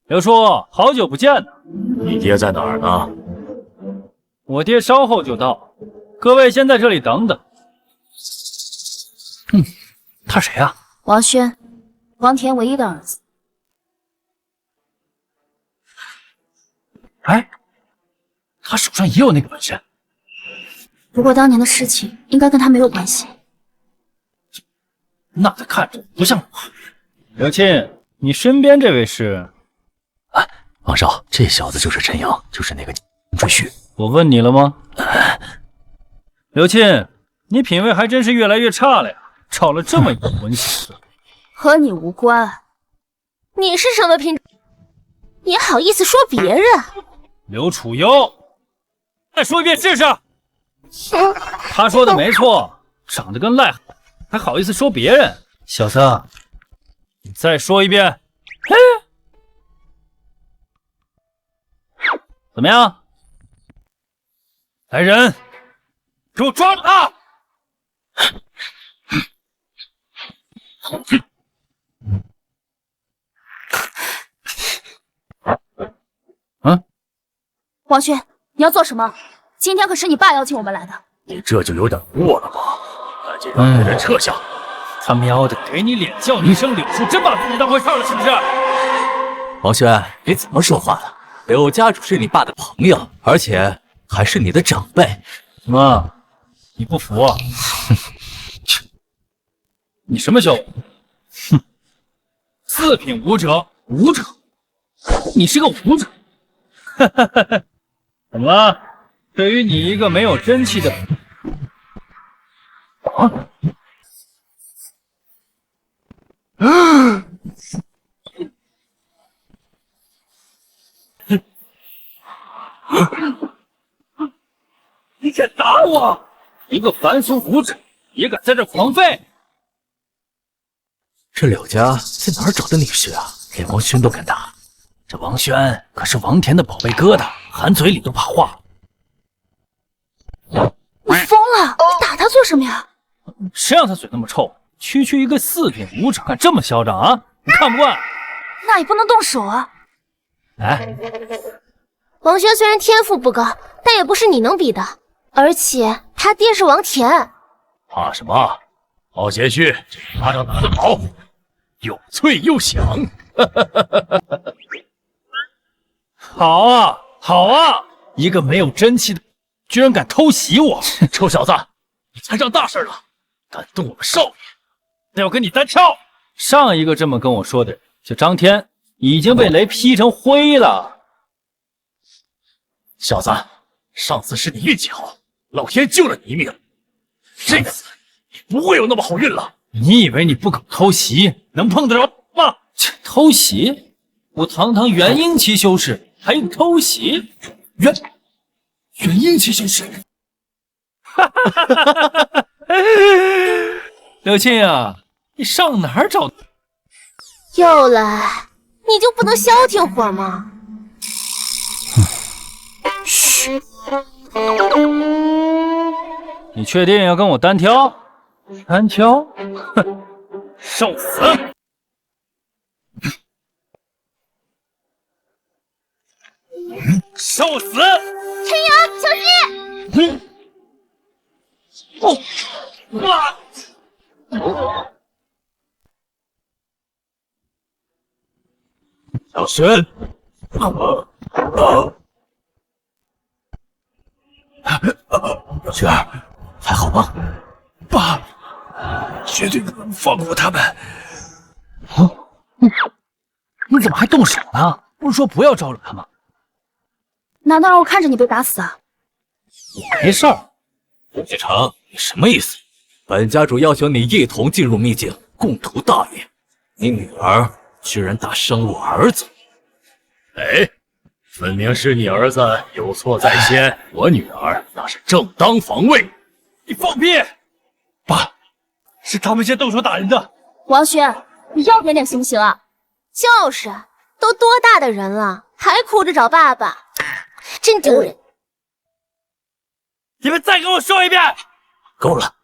表叔，好久不见呢。你爹在哪儿呢？我爹稍后就到，各位先在这里等等。他谁啊？王轩，王田唯一的儿子。哎，他手上也有那个纹身。不过当年的事情应该跟他没有关系。那他看着不像我。刘沁，你身边这位是？王少，这小子就是陈阳，就是那个赘婿。我问你了吗？刘沁，你品味还真是越来越差了呀，找了这么一个混小子。和你无关。你是什么品种？也好意思说别人？刘楚幽，再说一遍试试。他说的没错，长得跟癞蛤蟆，还好意思说别人？小子，你再说一遍。嘿，怎么样？来人，给我抓住他！王轩，你要做什么？今天可是你爸邀请我们来的。你这就有点过了吧？赶紧让那人撤下！他喵的，给你脸叫你一声柳树，真把自己当回事了是不是？王轩，你怎么说话的？柳家主是你爸的朋友，而且还是你的长辈。什么？你不服啊？你什么效果？哼，四品武者，武者，你是个武者？哈哈哈哈！怎么了？对于你一个没有真气的你敢打我？一个凡俗武者也敢在这狂吠？这柳家在哪儿找的女婿啊？连王轩都敢打？这王轩可是王田的宝贝疙瘩，含嘴里都怕化。你疯了！你打他做什么呀？谁让他嘴那么臭？区区一个四品武者敢这么嚣张啊？你看不惯？那也不能动手啊！哎，王轩虽然天赋不高，但也不是你能比的。而且他爹是王田。怕什么？好贤婿，这一巴掌打得好，又脆又响。好啊，好啊！一个没有真气的，居然敢偷袭我！臭小子，你摊上大事了，敢动我们少爷，那要跟你单挑！上一个这么跟我说的人叫张天，已经被雷劈成灰了。小子，上次是你运气好，老天救了你一命，这次你不会有那么好运了。你以为你不搞偷袭能碰得着吗？偷袭？我堂堂元婴期修士，还用偷袭？元婴期修士？哈哈哈哈哈哈！柳沁啊，你上哪儿找？又来，你就不能消停会儿吗？嘘，你确定要跟我单挑？单挑？哼，受死！受死！陈阳，小心！小轩，雪儿，还好吗？爸，绝对不能放过他们！你怎么还动手呢？不是说不要招惹他吗？难道让我看着你被打死啊？没事儿。陆继承，你什么意思？本家主要求你一同进入秘境，共图大业。你女儿居然打伤我儿子！哎，分明是你儿子有错在先，我女儿那是正当防卫。你放屁！爸，是他们先动手打人的。王轩，你要点点行不行啊？就是，都多大的人了，还哭着找爸爸，真丢人！你们再给我说一遍！够了！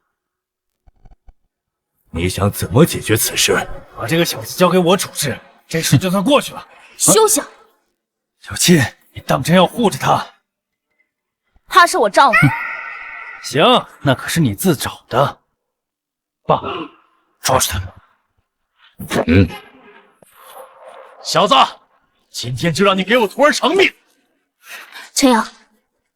你想怎么解决此事？把这个小子交给我处置，这事就算过去了。休想！小沁，你当真要护着他？他是我丈夫。行，那可是你自找的。爸，抓住他！小子，今天就让你给我徒儿偿命！陈阳，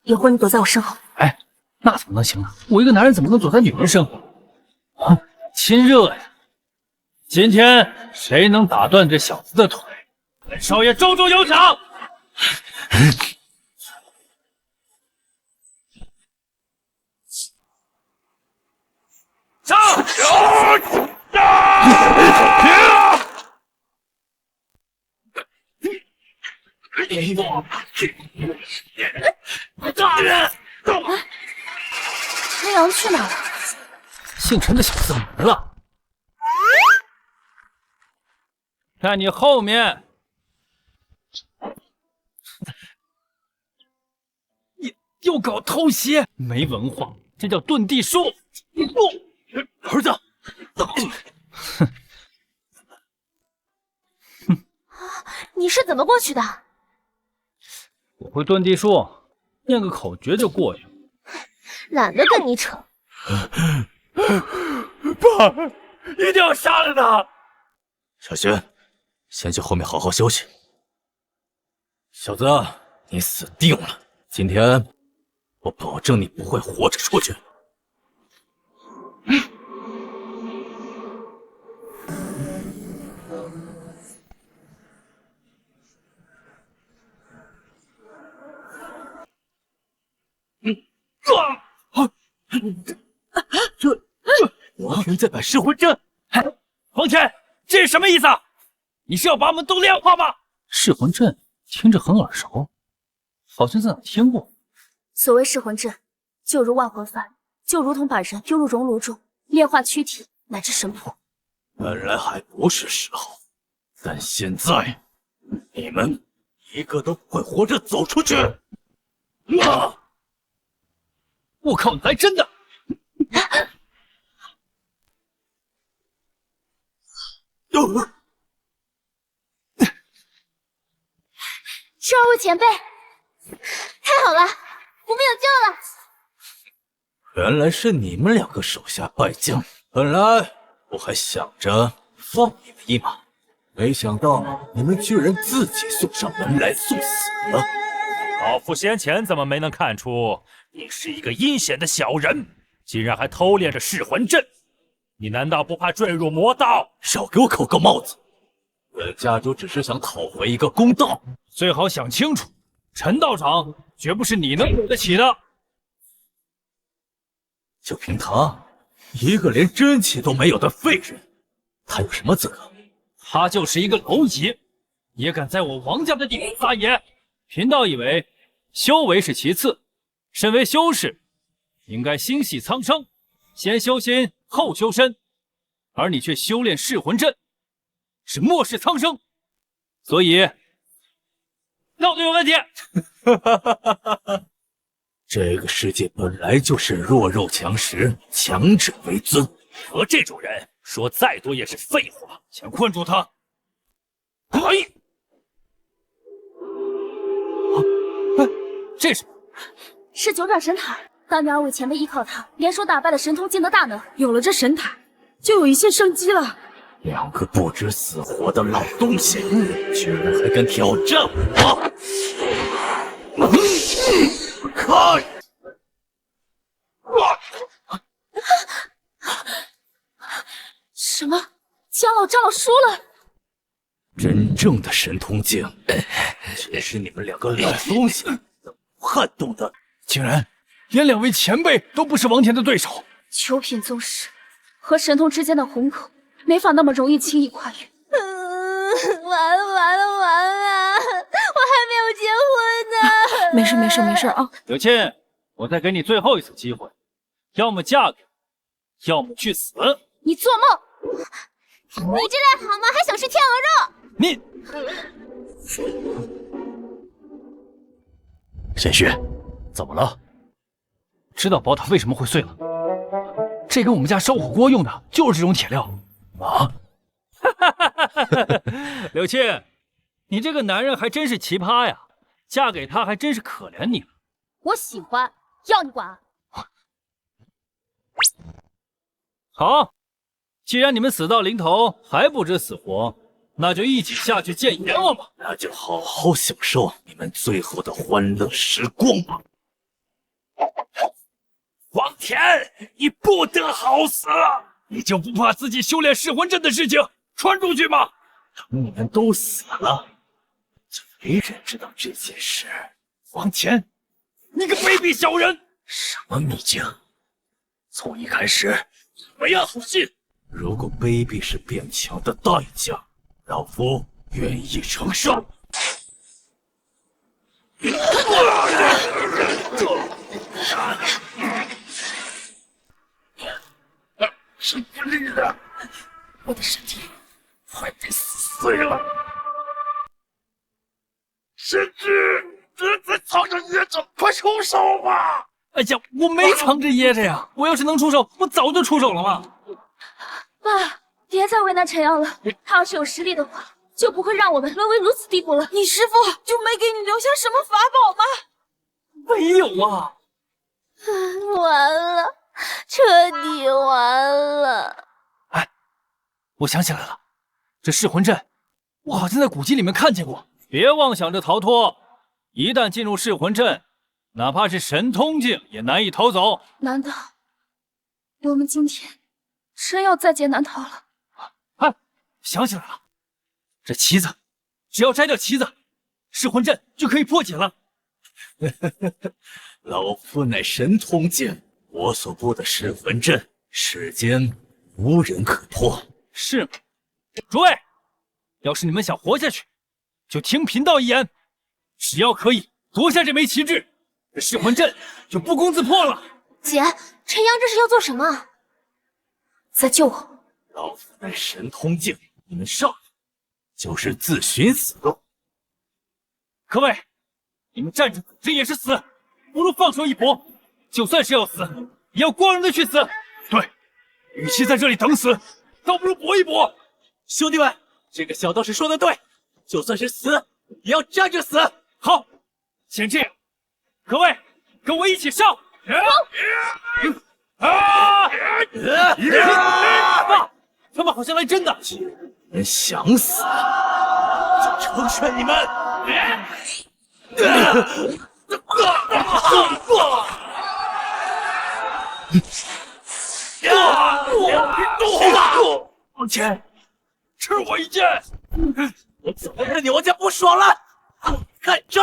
一会儿你躲在我身后。哎，那怎么能行呢？我一个男人怎么能躲在女人身后？啊，亲热呀！今天谁能打断这小子的腿，本少爷重重有赏。上！大人，陈阳去哪了？姓陈的小子怎么了？看你后面，你又搞偷袭，没文化，这叫遁地术。儿子，你是怎么过去的？我会遁地术，念个口诀就过去了。懒得跟你扯。爸，一定要杀了他！小轩，先去后面好好休息。小子，你死定了！今天我保证你不会活着出去。王天在摆噬魂阵。黄天，这是什么意思？你是要把我们都炼化吗？噬魂阵听着很耳熟，好像在哪听过。所谓噬魂阵，就如万魂幡，就如同把人丢入熔炉中，炼化躯体乃至神魄。本来还不是时候，但现在你们一个都不会活着走出去。我靠，你来真的！是二位前辈，太好了，我们有救了！原来是你们两个手下败将，本来我还想着放你们一马，没想到你们居然自己送上门来送死了。老夫先前怎么没能看出你是一个阴险的小人，竟然还偷练着噬魂阵？你难道不怕坠入魔道？少给我扣个帽子！本家主只是想讨回一个公道，最好想清楚，陈道长绝不是你能惹得起的。就凭他一个连真气都没有的废人，他有什么资格？他就是一个蝼蚁，也敢在我王家的地盘撒野。贫道以为修为是其次，身为修士，应该心系苍生，先修心后修身，而你却修炼噬魂阵，是漠视苍生，所以道德有问题。这个世界本来就是弱肉强食，强者为尊。和这种人说再多也是废话。想困住他？哎，这是是九转神塔，当年二位前辈依靠它联手打败了神通境的大能。有了这神塔，就有一线生机了。两个不知死活的老东西，居然还敢挑战我！看！什么？江老长老输了？真正的神通境，只是你们两个老东西能撼动的。竟然连两位前辈都不是王田的对手。九品宗师和神通之间的鸿沟，没法那么容易轻易跨越。完了完了完了！我还没有结婚呢。没事没事没事啊。柳沁，我再给你最后一次机会，要么嫁给我，要么去死。你做梦！你这脸好吗？还想吃天鹅肉？你，沈旭，怎么了？知道宝塔为什么会碎了？这跟我们家烧火锅用的就是这种铁料。啊！柳沁，你这个男人还真是奇葩呀！嫁给他还真是可怜你了。我喜欢，要你管？好，既然你们死到临头还不知死活，那就一起下去见阎王吧。那就好好享受你们最后的欢乐时光吧。王田，你不得好死！你就不怕自己修炼噬魂阵的事情传出去吗？等你们都死了，就没人知道这件事。王田，你个卑鄙小人！什么秘境？从一开始没有好信。如果卑鄙是变强的代价，老夫愿意承受。是不利的，我的身体快被撕碎了。神君，这在藏着掖着，快出手吧！哎呀，我没藏着掖着呀！我要是能出手，我早就出手了嘛。爸，别再为难陈阳了，他要是有实力的话，就不会让我们沦为如此地步了。你师父就没给你留下什么法宝吗？没有啊。完了，彻底完了。哎，我想起来了，这噬魂阵，我好像在古籍里面看见过。别妄想着逃脱，一旦进入噬魂阵，哪怕是神通境也难以逃走。难道我们今天真要在劫难逃了？哎，想起来了，这旗子，只要摘掉旗子，噬魂阵就可以破解了。老夫乃神通境，我所布的噬魂阵，世间无人可破。是吗？诸位，要是你们想活下去，就听贫道一言，只要可以夺下这枚旗帜，这噬魂阵就不攻自破了。姐，陈阳这是要做什么？再救我！老夫乃神通境，你们上来就是自寻死路。各位，你们站着这也是死，不如放手一搏。就算是要死，也要光荣的去死。对，与其在这里等死，倒不如搏一搏。兄弟们，这个小道士说的对，就算是死，也要站着死。好，先这样，各位跟我一起上！他们好像来真的。你们想死，就成全你们！王谦，吃我一剑！我怎么跟你王家不爽了？看招！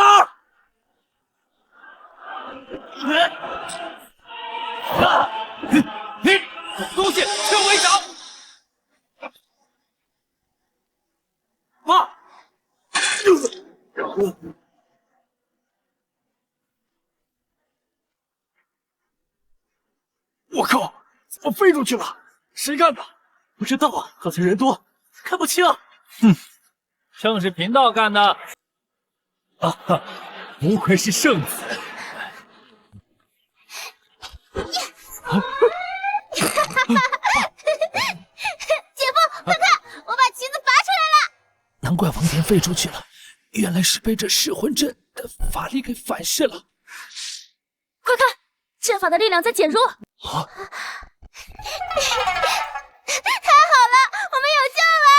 东西，吃我一掌！妈！我靠！怎么飞出去了？谁干的？不知道啊，刚才人多，看不清。哼，正是贫道干的。啊哈，不愧是圣子。姐夫，快看，我把旗子拔出来了！难怪王田飞出去了，原来是被这噬魂阵的法力给反噬了。快看，阵法的力量在减弱。啊！太好了，我们有救了！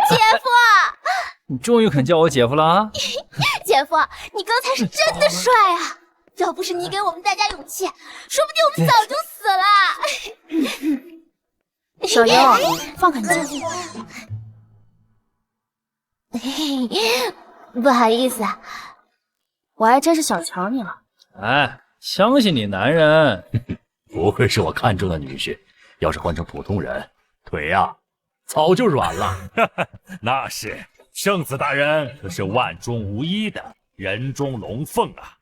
姐夫，你终于肯叫我姐夫了啊！姐夫，你刚才是真的帅啊！要不是你给我们大家勇气，说不定我们早就死了。小优，放开你！不好意思啊，我还真是想瞧你了。哎，相信你男人。不愧是我看中的女婿，要是换成普通人，腿呀早就软了。那是，圣子大人可是万中无一的人中龙凤啊！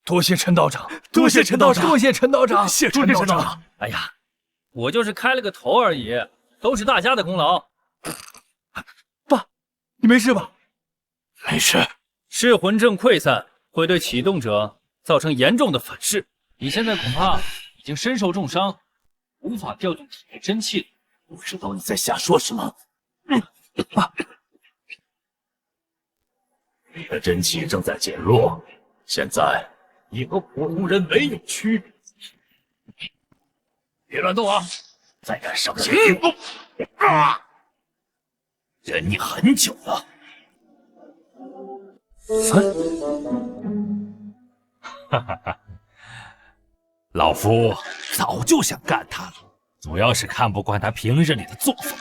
多谢陈道长，多谢陈道长，多谢陈道长，谢陈道长。哎呀，我就是开了个头而已，都是大家的功劳。爸，你没事吧？没事。噬魂阵溃散会对启动者造成严重的反噬，你现在恐怕已经身受重伤，无法调动体内真气了。不知道你在瞎说什么。爸，你的真气正在减弱，现在你和普通人没有区别。别乱动啊！再敢上前进攻，忍你很久了。哈哈哈，老夫早就想干他了，主要是看不惯他平日里的作风。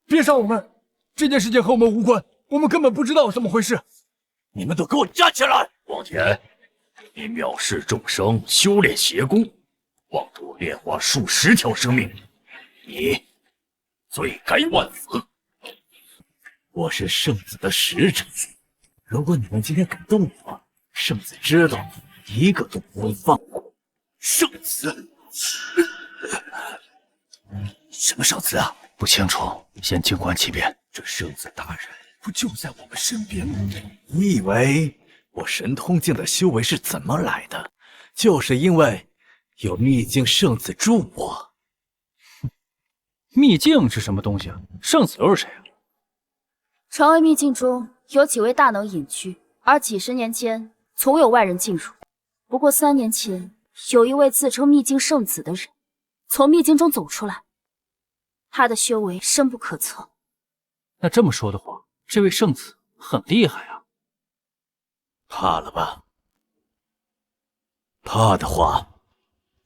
别杀我们！这件事情和我们无关，我们根本不知道怎么回事。你们都给我站起来！王田，你藐视众生，修炼邪功，妄图炼化数十条生命，你罪该万死。我是圣子的使者，如果你们今天敢动我，圣子知道一个都不会放过。圣子？什么圣子啊？不清楚，先静观其变。这圣子大人不就在我们身边吗？你以为我神通境的修为是怎么来的？就是因为有秘境圣子助我。秘境是什么东西啊？圣子又是谁啊？传闻秘境中有几位大能隐居，而几十年间从有外人进入。不过3年前，有一位自称秘境圣子的人从秘境中走出来，他的修为深不可测。那这么说的话，这位圣子很厉害啊。怕了吧？怕的话，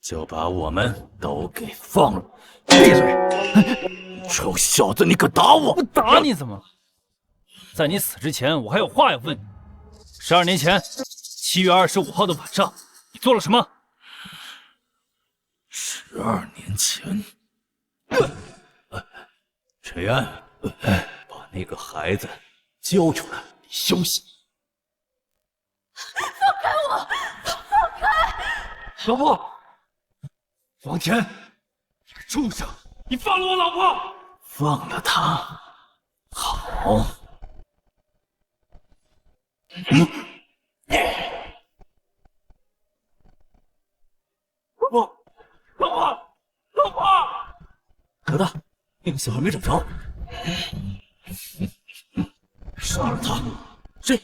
就把我们都给放了。闭嘴！臭小子，你敢打我？不打你怎么了？在你死之前，我还有话要问你。12年前7月25号的晚上，你做了什么？12年前，陈安，把那个孩子交出来，你休息。放开我！放开！老婆，王田，你个畜生，你放了我老婆！放了他，好。老婆，老婆，老婆！老大，那个小孩没找着，杀了他！谁？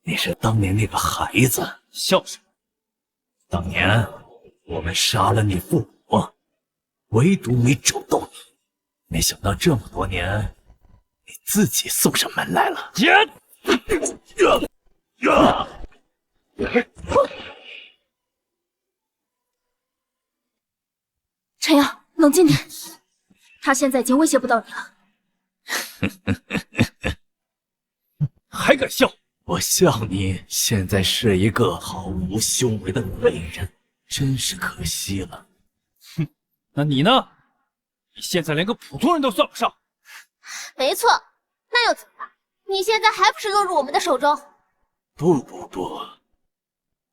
你是当年那个孩子，孝顺。当年我们杀了你父母，唯独没找到你。没想到这么多年，你自己送上门来了。陈阳，冷静点，他现在已经威胁不到你了。还敢笑？我笑你现在是一个毫无修为的废人，真是可惜了。哼，那你呢？你现在连个普通人都算不上。没错，那又怎么办？你现在还不是落入我们的手中？不，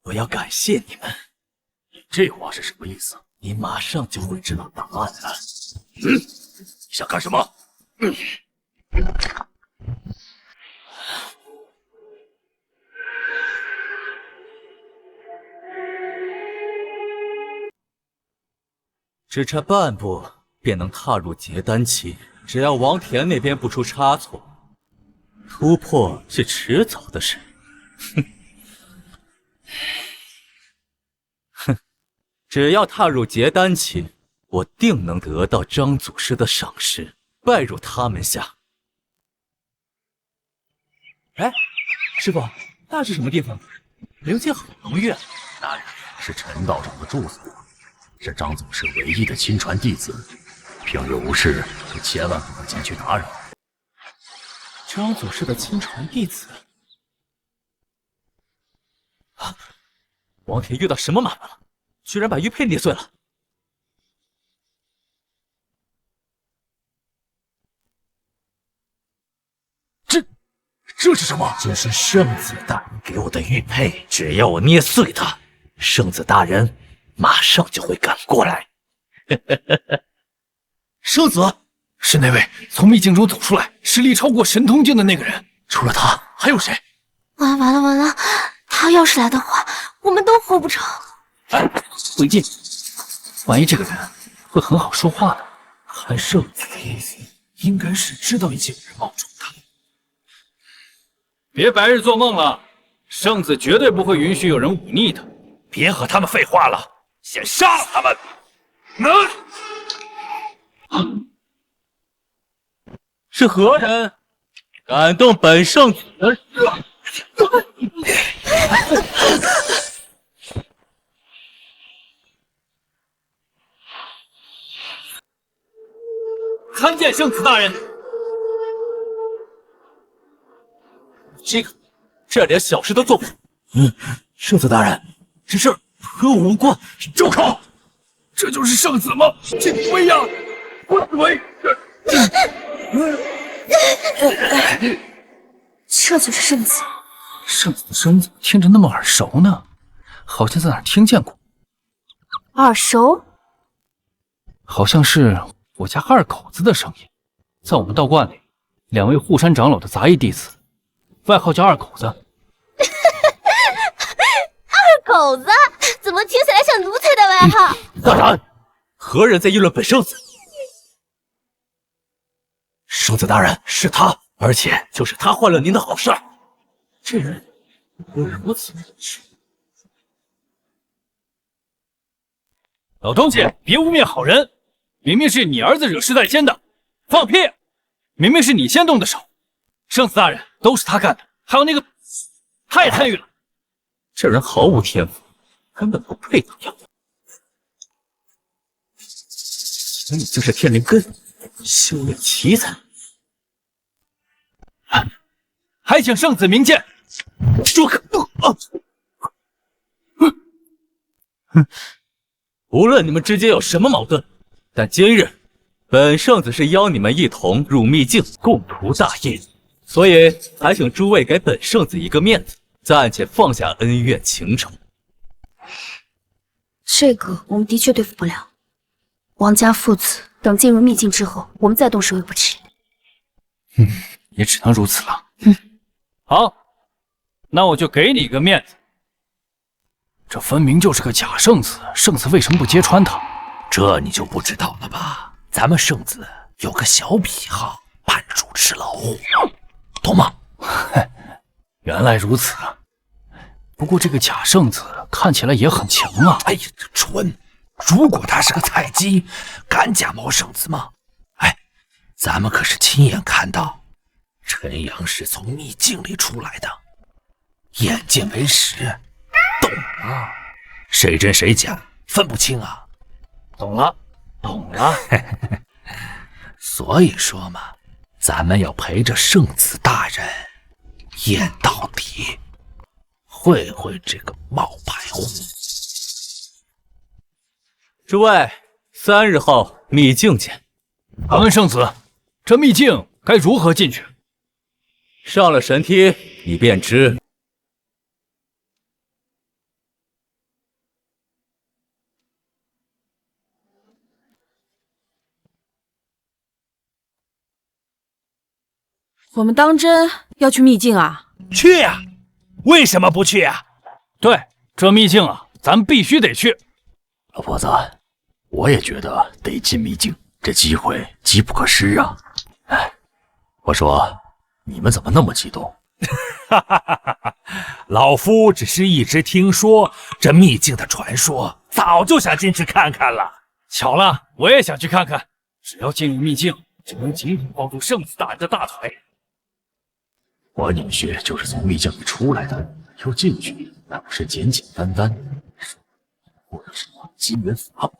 我要感谢你们。你这话是什么意思？你马上就会知道答案了。你想干什么？只差半步便能踏入结丹期，只要王田那边不出差错，突破是迟早的事。哼，只要踏入结丹期，我定能得到张祖师的赏识，拜入他门下。哎，师傅，那是什么地方？灵气好浓郁啊！那是陈道长的住所，是张祖师唯一的亲传弟子，平日无事就千万不能前去打扰。张祖师的亲传弟子啊！王田遇到什么麻烦了？居然把玉佩捏碎了！这是什么？这是圣子大人给我的玉佩，只要我捏碎它，圣子大人马上就会赶过来。圣子是那位从秘境中走出来，实力超过神通境的那个人。除了他，还有谁？完了！他要是来的话，我们都活不成。哎，回近，万一这个人会很好说话呢？看圣子的意思，应该是知道已经有人冒充他。别白日做梦了，圣子绝对不会允许有人忤逆他。别和他们废话了，先杀了他们！是何人敢动本圣子的事？参见圣子大人。这点小事都做不好。圣子大人，这事儿和我无关。住口！这就是圣子吗？这不一样！滚回！这就是圣子。圣子的声音怎么听着那么耳熟呢？好像在哪儿听见过。耳熟？好像是我家二口子的声音。在我们道观里，两位护山长老的杂役弟子，外号叫二口子。二狗子怎么听起来像奴才的外号？大人，何人在议论本圣子？圣子大人，是他，而且就是他坏了您的好事。这人有如此本事。老东西，别污蔑好人！明明是你儿子惹事在先的，放屁！明明是你先动的手，圣子大人都是他干的，还有那个，他也参与了。这人毫无天赋，根本不配当妖。你就是天灵根，修炼奇才。还请圣子明鉴。住口！无论你们之间有什么矛盾，但今日本圣子是邀你们一同入秘境，共图大业，所以还请诸位给本圣子一个面子，暂且放下恩怨情仇。这个我们的确对付不了。王家父子等进入秘境之后，我们再动手也不迟。也只能如此了。好，那我就给你个面子。这分明就是个假圣子，圣子为什么不揭穿他？这你就不知道了吧？咱们圣子有个小癖好，扮猪吃老虎，懂吗？原来如此。不过这个假圣子看起来也很强啊。哎呀，这蠢！如果他是个菜鸡，敢假冒圣子吗？哎，咱们可是亲眼看到陈阳是从秘境里出来的，眼见为实，懂吗？谁真谁假分不清啊。懂了，懂了。所以说嘛，咱们要陪着圣子大人演到底，会这个冒牌货。诸位，3日后秘境见。敢问圣子，这秘境该如何进去？上了神梯，你便知。我们当真要去秘境啊？去呀！为什么不去呀？对，这秘境啊，咱必须得去。老婆子，我也觉得得进秘境，这机会机不可失啊！哎，我说，你们怎么那么激动？哈哈哈哈！老夫只是一直听说这秘境的传说，早就想进去看看了。巧了，我也想去看看。只要进入秘境，就能紧紧抱住圣子大人的大腿。我女婿就是从秘境里出来的，要进去，那不是简简单单，或者什么机缘法宝。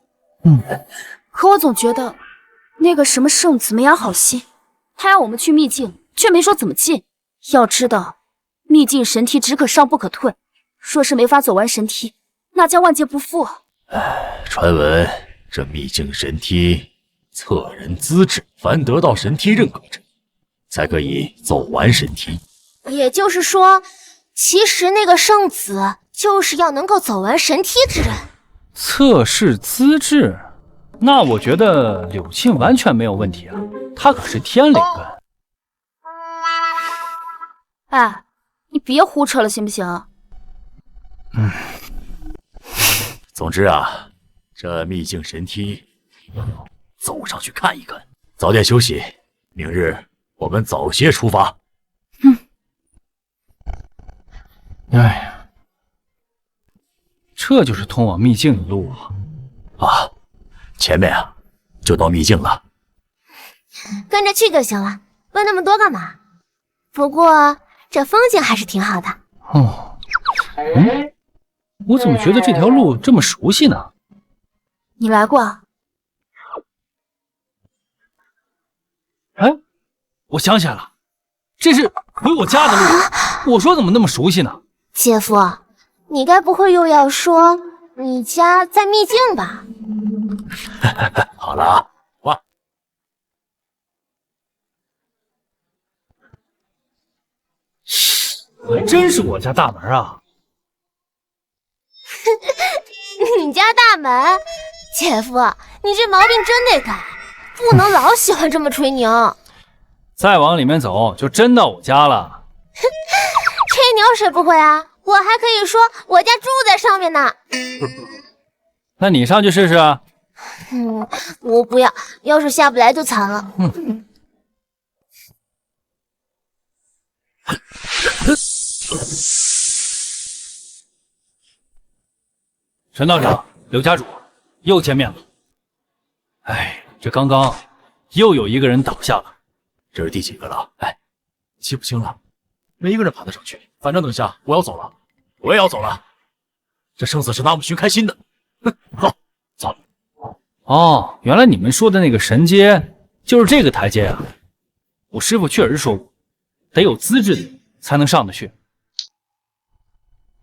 可我总觉得那个什么圣子没安好心，他让我们去秘境，却没说怎么进。要知道，秘境神梯只可上不可退，若是没法走完神梯，那将万劫不复。传闻这秘境神梯测人资质，凡得到神梯认可者，才可以走完神梯。也就是说，其实那个圣子就是要能够走完神梯之人。测试资质，那我觉得柳庆完全没有问题啊，他可是天灵根。哎，你别胡扯了行不行？总之啊，这秘境神梯走上去看一看，早点休息，明日我们早些出发。哎呀，这就是通往秘境的路啊！啊，前面啊，就到秘境了。跟着去就行了，问那么多干嘛？不过这风景还是挺好的。哦，我怎么觉得这条路这么熟悉呢？你来过？哎，我想起来了，这是回我家的路。我说怎么那么熟悉呢？姐夫，你该不会又要说你家在秘境吧？好了啊，哇！还真是我家大门啊！你家大门，姐夫，你这毛病真得改，不能老喜欢这么吹牛。再往里面走，就真到我家了。吹牛谁不会啊？我还可以说我家住在上面呢。那你上去试试啊。我不要，要是下不来就惨了。陈道长，刘家主，又见面了。哎，这刚刚又有一个人倒下了，这是第几个了？哎，记不清了，没一个人爬得上去。反正等下我要走了，我也要走了。这生死是拿我们寻开心的。好，走。哦，原来你们说的那个神阶就是这个台阶啊！我师傅确实说过，得有资质的才能上得去。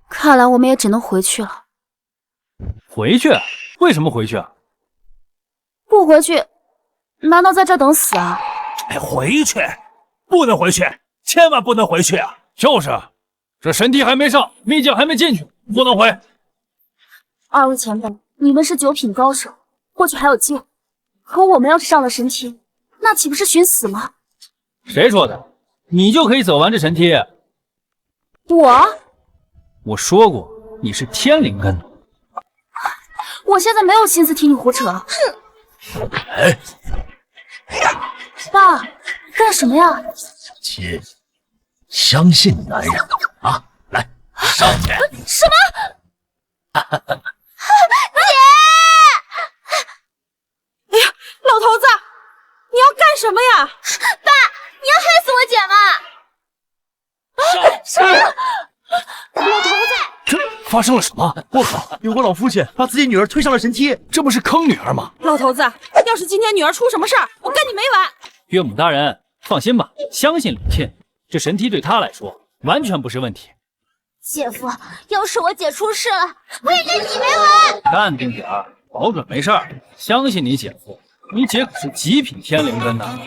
看来我们也只能回去了。回去？为什么回去啊？不回去，难道在这等死啊？哎，回去，不能回去，千万不能回去啊！就是，这神梯还没上，秘境还没进去，不能回。二位前辈，你们是9品高手，或许还有机会。可我们要是上了神梯，那岂不是寻死吗？谁说的？你就可以走完这神梯。我说过，你是天灵根。我现在没有心思听你胡扯。哼！哎，爸，干什么呀？亲，相信男人啊！来，上去。什么？姐！干什么呀？爸，你要害死我姐吗？什么？老头子！这发生了什么？我靠！有个老父亲把自己女儿推上了神梯，这不是坑女儿吗？老头子，要是今天女儿出什么事儿，我跟你没完！岳母大人，放心吧，相信柳沁，这神梯对她来说完全不是问题。姐夫，要是我姐出事了，我也跟你没完！淡定点儿，保准没事儿。相信你姐夫，你姐可是极品天灵根呐。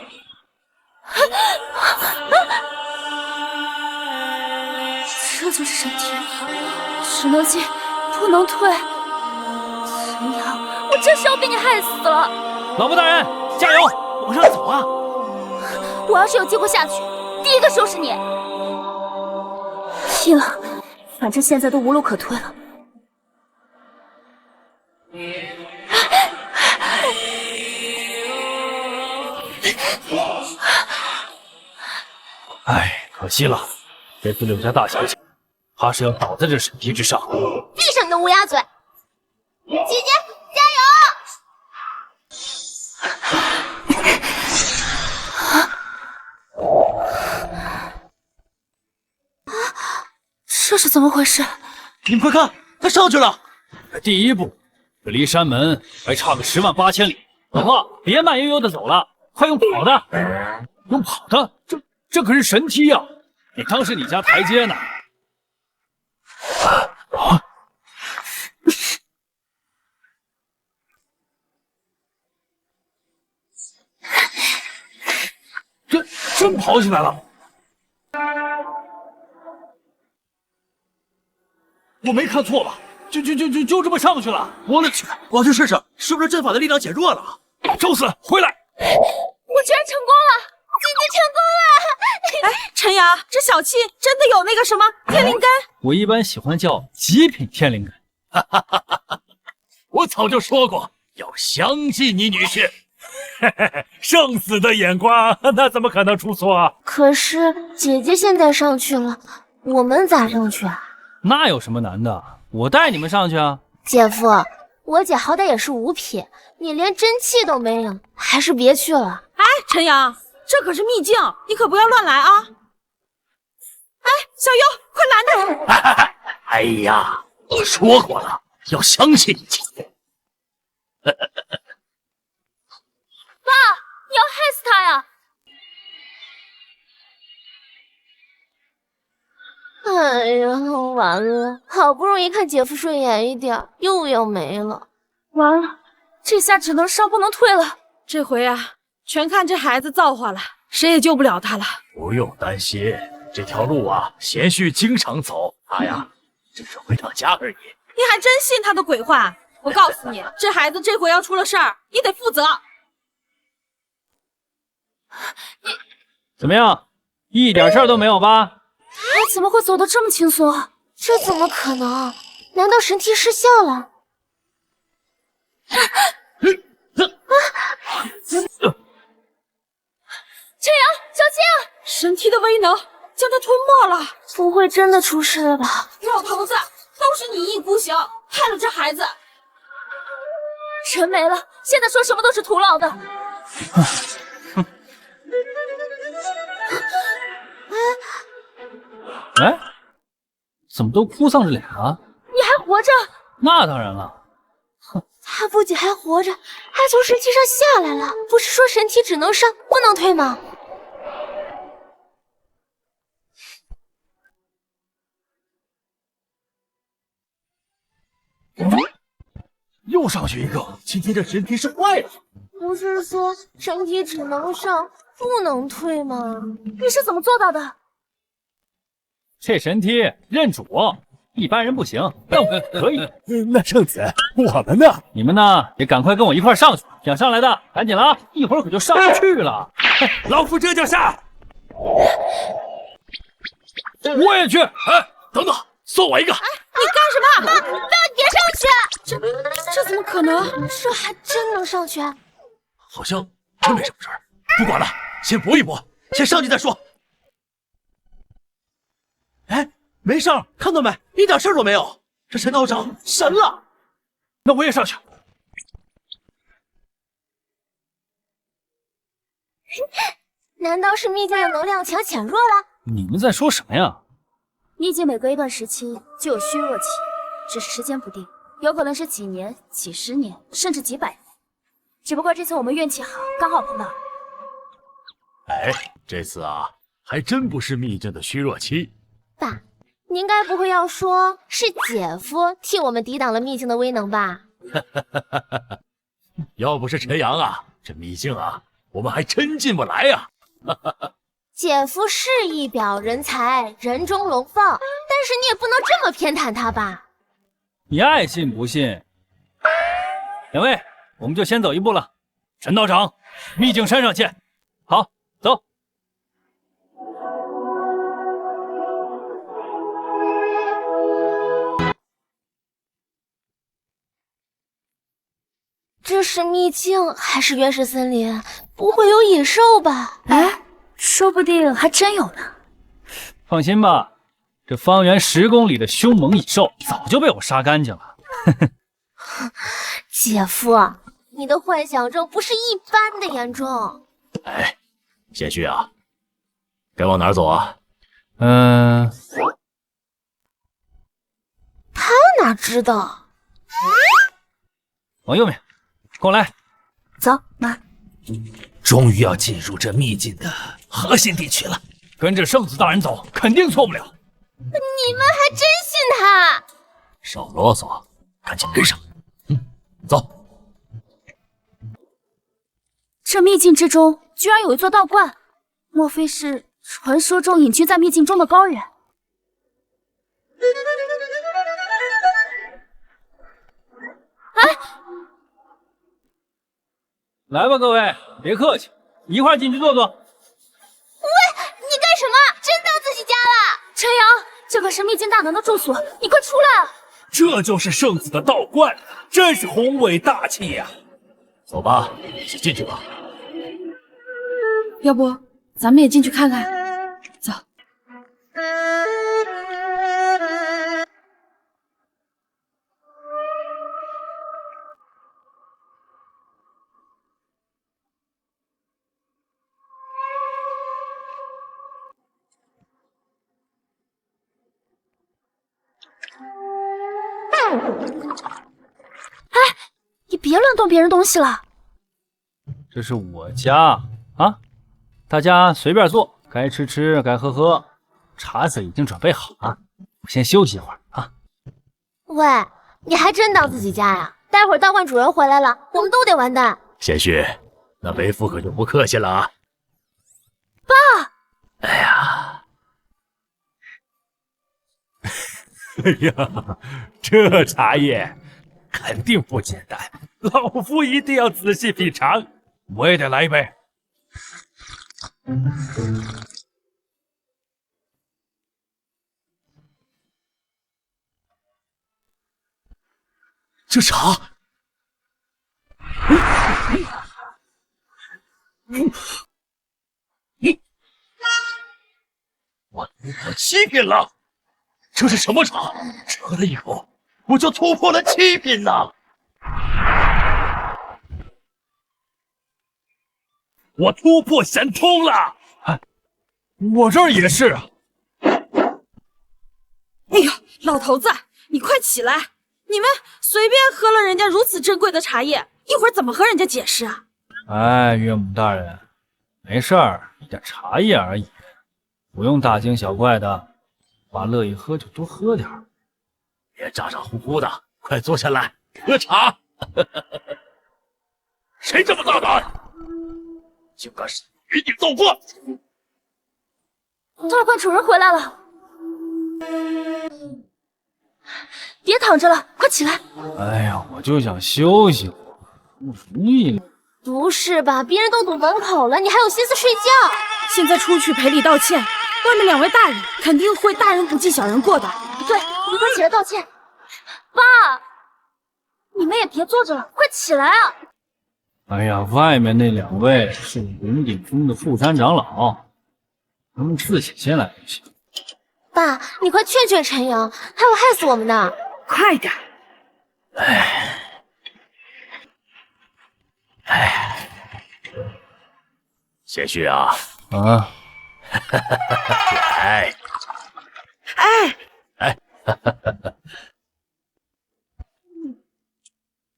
这就是神梯，只能进，不能退。陈阳，我真是要被你害死了！老婆大人，加油，往上走啊！我要是有机会下去，第一个收拾你。踢了，反正现在都无路可退了。哎，可惜了，这次柳家大小姐，怕是要倒在这神梯之上。闭上你的乌鸦嘴！姐姐，加油！这是怎么回事？你们快看，他上去了！第一步，这离山门还差个108000里。老婆，别慢悠悠的走了，快用跑的！用跑的？这可是神梯呀！你当是你家台阶呢？真跑起来了！我没看错吧？就这么上去了！我的去！我去试试，是不是阵法的力量减弱了？找死！回来！我居然成功了！姐姐成功了！哎，陈阳，这小七真的有那个什么天灵根？我一般喜欢叫极品天灵根。我早就说过要相信你女婿。生死的眼光，那怎么可能出错啊？可是姐姐现在上去了，我们咋上去啊？那有什么难的？我带你们上去啊！姐夫，我姐好歹也是5品，你连真气都没有，还是别去了。哎，陈阳，这可是秘境，你可不要乱来啊！哎，小优，快拦着！哎呀，我说过了，要相信你姐姐。爸，你要害死他呀！哎呀，完了，好不容易看姐夫顺眼一点，又要没了。完了，这下只能上不能退了。这回啊，全看这孩子造化了，谁也救不了他了。不用担心，这条路啊，贤婿经常走，他呀，只是回趟家而已。你还真信他的鬼话？我告诉你，这孩子这回要出了事儿，你得负责。怎么样，一点事儿都没有吧？他怎么会走得这么轻松？这怎么可能？难道神梯失效了？陈阳，小青，神梯的威能将他吞没了，不会真的出事了吧？老头子，都是你一意孤行，害了这孩子。人没了，现在说什么都是徒劳的。哎，怎么都哭丧着脸啊？你还活着？那当然了。他不仅还活着，还从神梯上下来了。不是说神梯只能上不能退吗？又上去一个，今天这神梯是坏了。不是说神梯只能上不能退吗？你是怎么做到的？这神梯认主，一般人不行，但我可以。那圣子，我们呢？你们呢，也赶快跟我一块上去。想上来的，赶紧了啊！一会儿可就上不去了。老夫这就上。我也去。哎，等等，送我一个。哎，你干什么？爸，别上去！这怎么可能？这还真能上去？好像真没什么事儿。不管了，先搏一搏，先上去再说。哎，没事儿，看到没？一点事儿都没有。这陈道长神了。那我也上去。难道是秘境的能量墙减弱了？你们在说什么呀？秘境每隔一段时期就有虚弱期，只是时间不定，有可能是几年、几十年，甚至几百年。只不过这次我们运气好，刚好碰到。哎，这次啊，还真不是秘境的虚弱期。爸，您该不会要说是姐夫替我们抵挡了秘境的威能吧？要不是陈阳啊，这秘境啊，我们还真进不来呀。姐夫是一表人才，人中龙凤，但是你也不能这么偏袒他吧？你爱信不信。两位，我们就先走一步了。陈道长，秘境山上见。好，走。这是秘境还是原始森林？不会有野兽吧？哎，说不定还真有呢。放心吧，这方圆10公里的凶猛野兽早就被我杀干净了。姐夫，你的幻想症不是一般的严重。哎，贤婿啊，该往哪儿走啊？他哪知道？往右面，跟我来。走，妈。终于要进入这秘境的核心地区了。跟着圣子大人走，肯定错不了。你们还真信他？少啰嗦，赶紧跟上。走。这秘境之中居然有一座道观，莫非是传说中隐居在秘境中的高人？来吧，各位，别客气，一块进去坐坐。喂，你干什么？真当自己家了？陈阳，这可是秘境大能的住所，你快出来啊！这就是圣子的道观，真是宏伟大气呀！走吧，一起进去吧。要不咱们也进去看看？走。哎，你别乱动别人东西了。这是我家啊，大家随便坐，该吃吃，该喝喝，茶水已经准备好了。我先休息一会儿啊。喂，你还真当自己家呀？待会儿道观主人回来了，我们都得完蛋。贤婿，那为父可就不客气了啊。爸，哎呀，哎呀，这茶叶肯定不简单，老夫一定要仔细品尝。我也得来一杯。这茶，我7品了，这是什么茶？喝了一口，我就突破了7品呐！我突破神通了！哎，我这儿也是啊。哎呦，老头子，你快起来！你们随便喝了人家如此珍贵的茶叶，一会儿怎么和人家解释啊？哎，岳母大人，没事儿，一点茶叶而已，不用大惊小怪的，爸乐意喝就多喝点儿。别咋咋呼呼的，快坐下来喝茶。谁这么大胆，竟敢与你斗冠？道观主人回来了，别躺着了，快起来！哎呀，我就想休息会儿，不容易。不是吧？别人都堵门口了，你还有心思睡觉？现在出去赔礼道歉，外面2位大人肯定会大人不计小人过的。对，你快起来道歉。爸，你们也别坐着了，快起来啊！哎呀，外面那2位是云顶峰的富山长老，他们自己先来就行。爸，你快劝劝陈阳，还有害死我们的！快点！贤婿啊，啊，哎，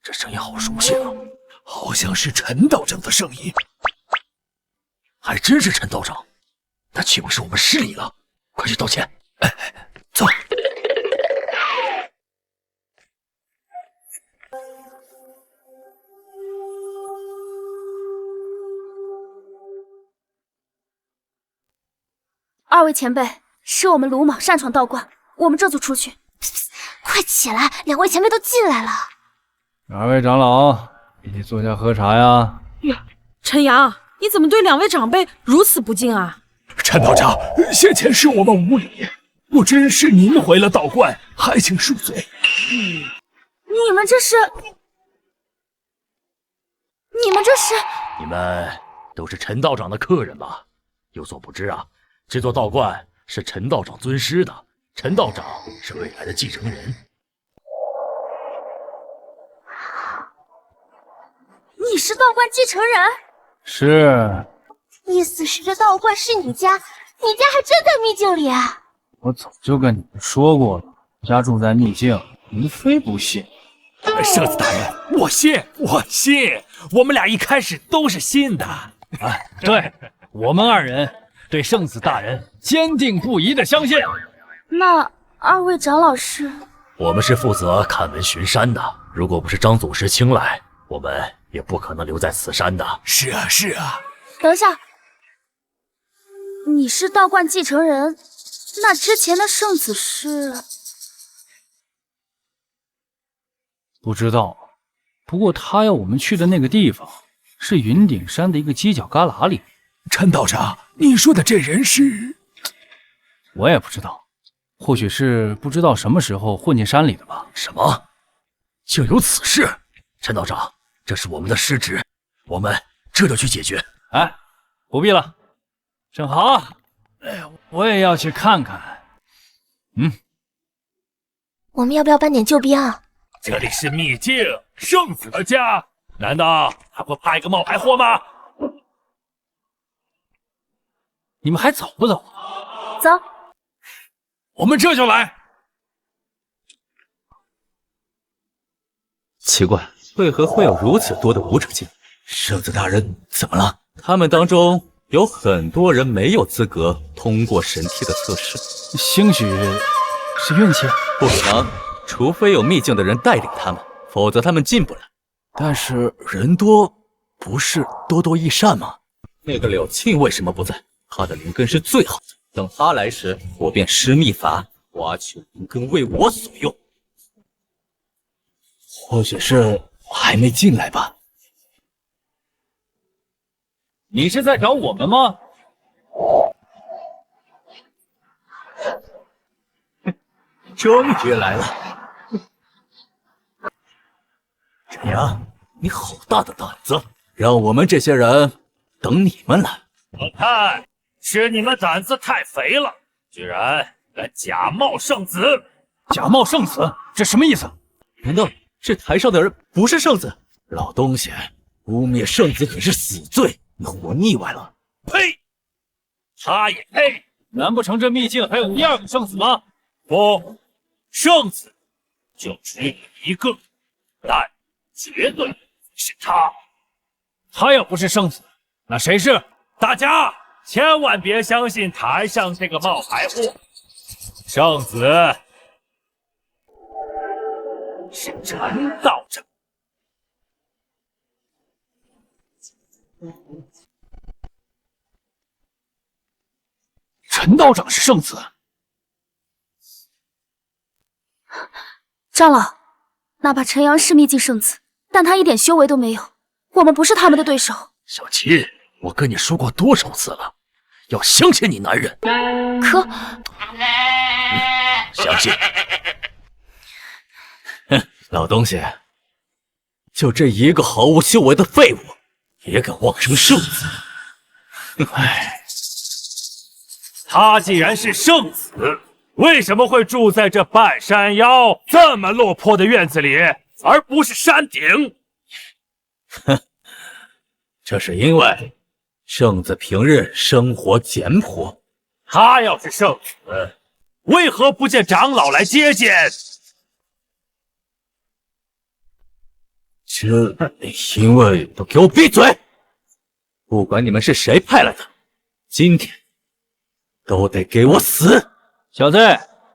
这声音好熟悉啊，好像是陈道长的声音。还真是陈道长，那岂不是我们失礼了？快去道歉！走。二位前辈，是我们鲁莽擅闯道观，我们这就出去。快起来，两位前辈都进来了。二位长老，一起坐下喝茶呀。陈阳，你怎么对两位长辈如此不敬啊？陈道长，先前是我们无礼，不知是您毁了道观，还请恕罪。你们这是？你们都是陈道长的客人吧？有所不知啊，这座道观是陈道长尊师的，陈道长是未来的继承人。你是道观继承人？是。意思是这道观是你家，你家还真在秘境里啊？我早就跟你们说过了，家住在秘境，你们非不信。圣子大人，我信，我们俩一开始都是信的。对，我们二人对圣子大人坚定不移的相信。那二位长老是？我们是负责看门巡山的，如果不是张祖师青睐，我们也不可能留在此山的。是啊。等一下，你是道观继承人，那之前的圣子是？不知道，不过他要我们去的那个地方是云顶山的一个犄角旮旯里。陈道长，你说的这人是？我也不知道，或许是不知道什么时候混进山里的吧。什么？竟有此事？陈道长，这是我们的失职，我们这就去解决。哎，不必了，正好，我也要去看看。我们要不要搬点救兵啊？这里是秘境，圣子的家，难道还会怕一个冒牌货吗？你们还走不走？走，我们这就来。奇怪，为何会有如此多的武者进？圣子大人怎么了？他们当中有很多人没有资格通过神梯的测试，兴许是运气。不可能，除非有秘境的人带领他们，否则他们进不来。但是人多，不是多多益善吗？那个柳庆为什么不在？他的灵根是最好的，等他来时，我便施秘法，挖取灵根为我所用。或许是还没进来吧。你是在找我们吗？终于来了。陈阳，你好大的胆子，让我们这些人等你们来。我看是你们胆子太肥了，居然敢假冒圣子。假冒圣子，这什么意思？难道这台上的人不是圣子？老东西，污蔑圣子可是死罪，你活腻歪了。呸！他也配？难不成这秘境还有第二个圣子吗？不，圣子就只有一个，但绝对是他。他要不是圣子，那谁是？大家千万别相信台上这个冒牌货，圣子是陈道长。陈道长是圣子。长老，哪怕陈阳是秘境圣子，但他一点修为都没有，我们不是他们的对手。小七，我跟你说过多少次了，要相信你男人。可，相信。哼，老东西，就这一个毫无修为的废物，也敢妄称圣子？唉，他既然是圣子，为什么会住在这半山腰这么落魄的院子里，而不是山顶？哼，这是因为圣子平日生活简朴，他要是圣子，为何不见长老来接见？这因为都给我闭嘴！不管你们是谁派来的，今天都得给我死！小子，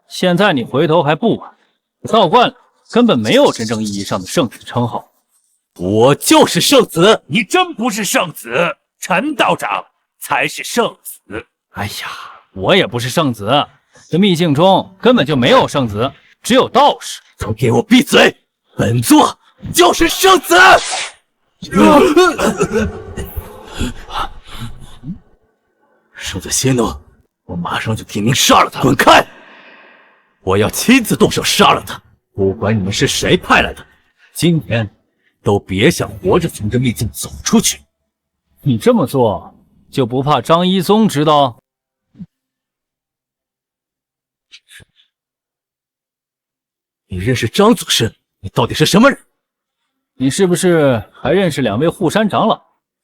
现在你回头还不晚。道观里根本没有真正意义上的圣子称号。我就是圣子！你真不是圣子，陈道长才是圣子。哎呀，我也不是圣子，这秘境中根本就没有圣子，只有道士。都给我闭嘴！本座就是圣子！圣子息怒，我马上就替您杀了他！滚开！我要亲自动手杀了他！不管你们是谁派来的，今天都别想活着从这秘境走出去！你这么做就不怕张一宗知道？你认识张祖师？你到底是什么人？你是不是还认识2位护山长老？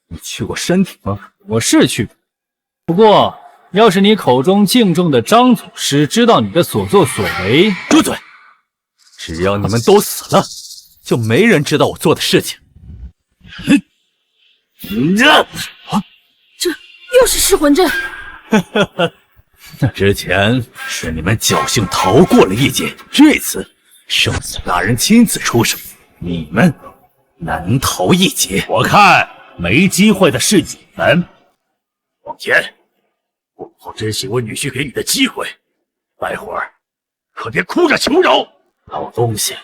你去过山体吗？我是去过，不过要是你口中敬重的张祖师知道你的所作所为，住嘴！只要你们都死了，就没人知道我做的事情。这又是噬魂阵。之前是你们侥幸逃过了一劫，这次圣子大人亲自出手，你们难逃一劫。我看没机会的是你们。王岩，不好珍惜我女婿给你的机会，待会儿可别哭着求饶。老东西，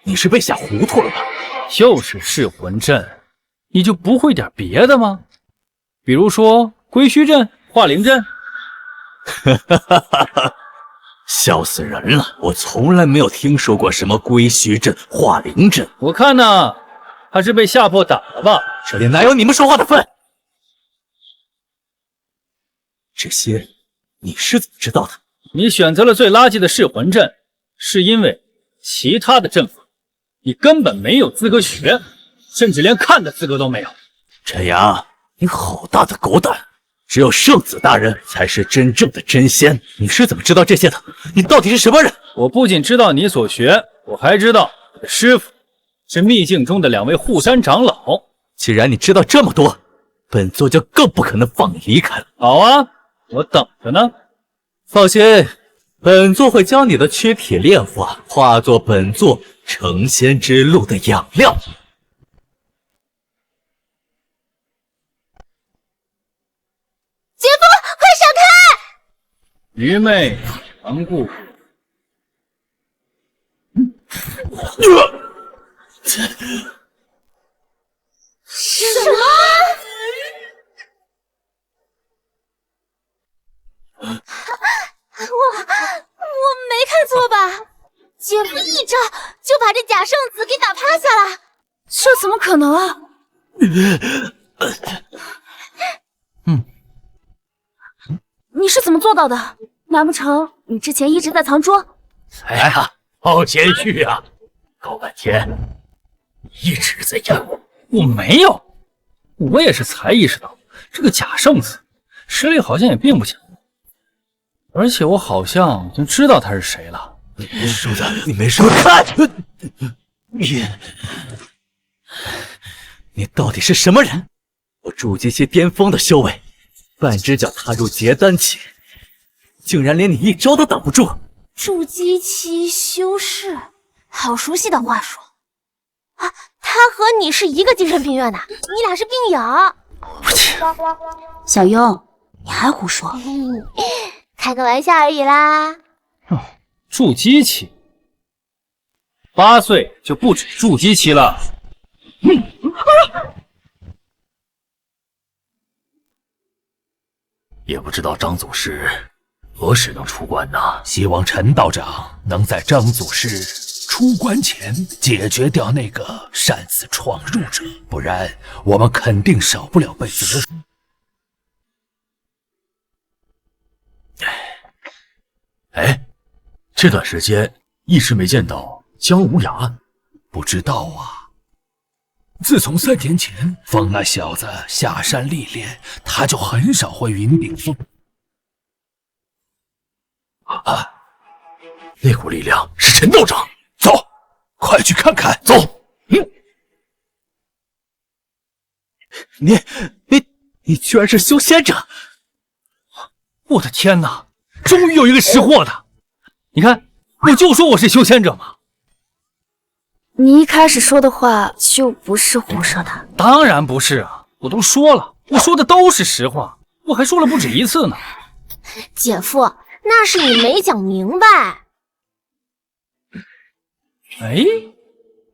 你是被吓糊涂了吧？就是噬魂阵，你就不会点别的吗？比如说归虚阵、化灵阵。笑死人了！我从来没有听说过什么归虚阵、化灵阵。我看呢，还是被吓破胆了吧？这里哪有你们说话的份？这些你是怎么知道的？你选择了最垃圾的噬魂阵，是因为其他的阵法你根本没有资格学，甚至连看的资格都没有。陈阳，你好大的狗胆！只有圣子大人才是真正的真仙，你是怎么知道这些的？你到底是什么人？我不仅知道你所学，我还知道你的师傅是秘境中的2位护山长老。既然你知道这么多，本座就更不可能放你离开了。好啊，我等着呢。放心，本座会将你的躯体炼化，化作本座成仙之路的养料。姐夫，快闪开！愚昧顽固。什么？我没看错吧？姐夫一招就把这假圣子给打趴下了，这怎么可能啊？你是怎么做到的？难不成你之前一直在藏拙？哎呀，好谦虚啊！搞半天，一直在演我。我没有，我也是才意识到这个假圣子实力好像也并不强，而且我好像已经知道他是谁了。叔子，你没说看！你到底是什么人？我筑基期巅峰的修为，半只脚踏入结丹期，竟然连你一招都挡不住。筑基期修士，好熟悉的话说啊！他和你是一个精神病院的，你俩是病友。小优，你还胡说？开个玩笑而已啦。筑基期，8岁就不止筑基期了。也不知道张祖师何时能出关呢？希望陈道长能在张祖师出关前解决掉那个擅自闯入者，不然我们肯定少不了被责罚。哎，这段时间一直没见到江无涯，不知道啊。自从3年前放那小子下山历练，他就很少会云顶峰。啊，那股力量是陈道长，走，快去看看，走。你居然是修仙者！我的天哪，终于有一个识货的！你看，我就说我是修仙者嘛。你一开始说的话就不是胡说的。当然不是啊，我都说了，我说的都是实话，我还说了不止一次呢。姐夫，那是你没讲明白。哎，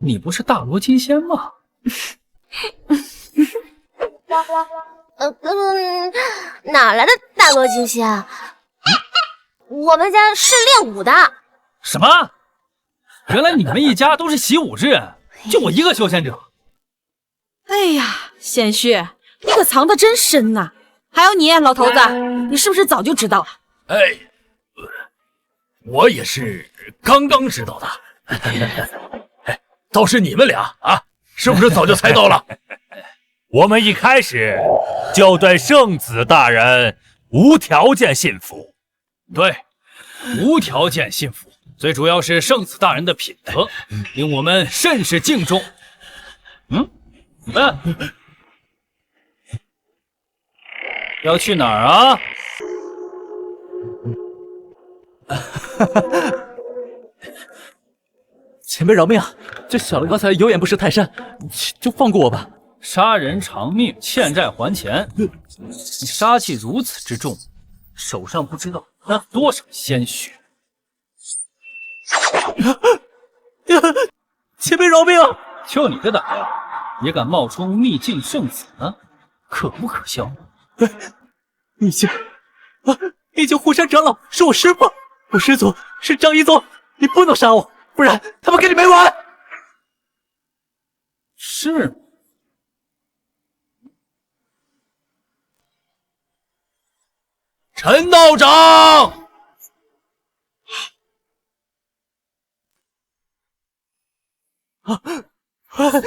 你不是大罗金仙吗？哪来的大罗金仙？我们家是练武的。什么？原来你们一家都是习武之人，就我一个修仙者。哎呀，贤婿，你可藏得真深呐！还有你，老头子，你是不是早就知道了？哎，我也是刚刚知道的。倒是你们俩啊，是不是早就猜到了？我们一开始就对圣子大人无条件信服。对，无条件信服，最主要是圣子大人的品德，令我们甚是敬重。你们要去哪儿啊？前辈饶命啊！这小的刚才有眼不识泰山，就放过我吧。杀人偿命，欠债还钱。你杀气如此之重，手上不知道拿多少鲜血。前辈饶命啊！就你的胆量，也敢冒充秘境圣子呢？可不可笑？秘境护山长老是我师父，我师祖是张一宗，你不能杀我，不然他们跟你没完。是吗？陈道长，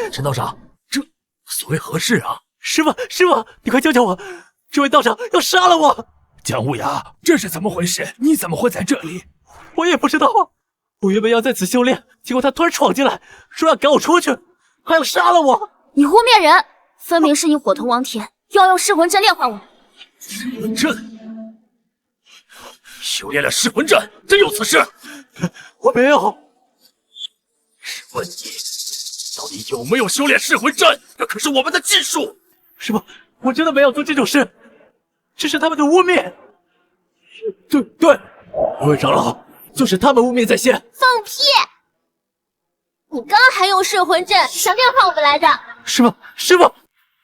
陈道长，这所谓何事啊？师父，你快救救我！这位道长要杀了我！姜无涯，这是怎么回事？你怎么会在这里？我也不知道啊。我原本要在此修炼，结果他突然闯进来，说要赶我出去，还要杀了我。你污蔑人，分明是你伙同王田，要用噬魂阵炼化我。噬魂阵？修炼了噬魂阵，真有此事？我没有。试问你，到底有没有修炼噬魂阵？这可是我们的技术。师父，我真的没有做这种事，这是他们的污蔑。对，各位长老，就是他们污蔑在先。放屁！你刚还用噬魂阵想炼化我们来着？师父，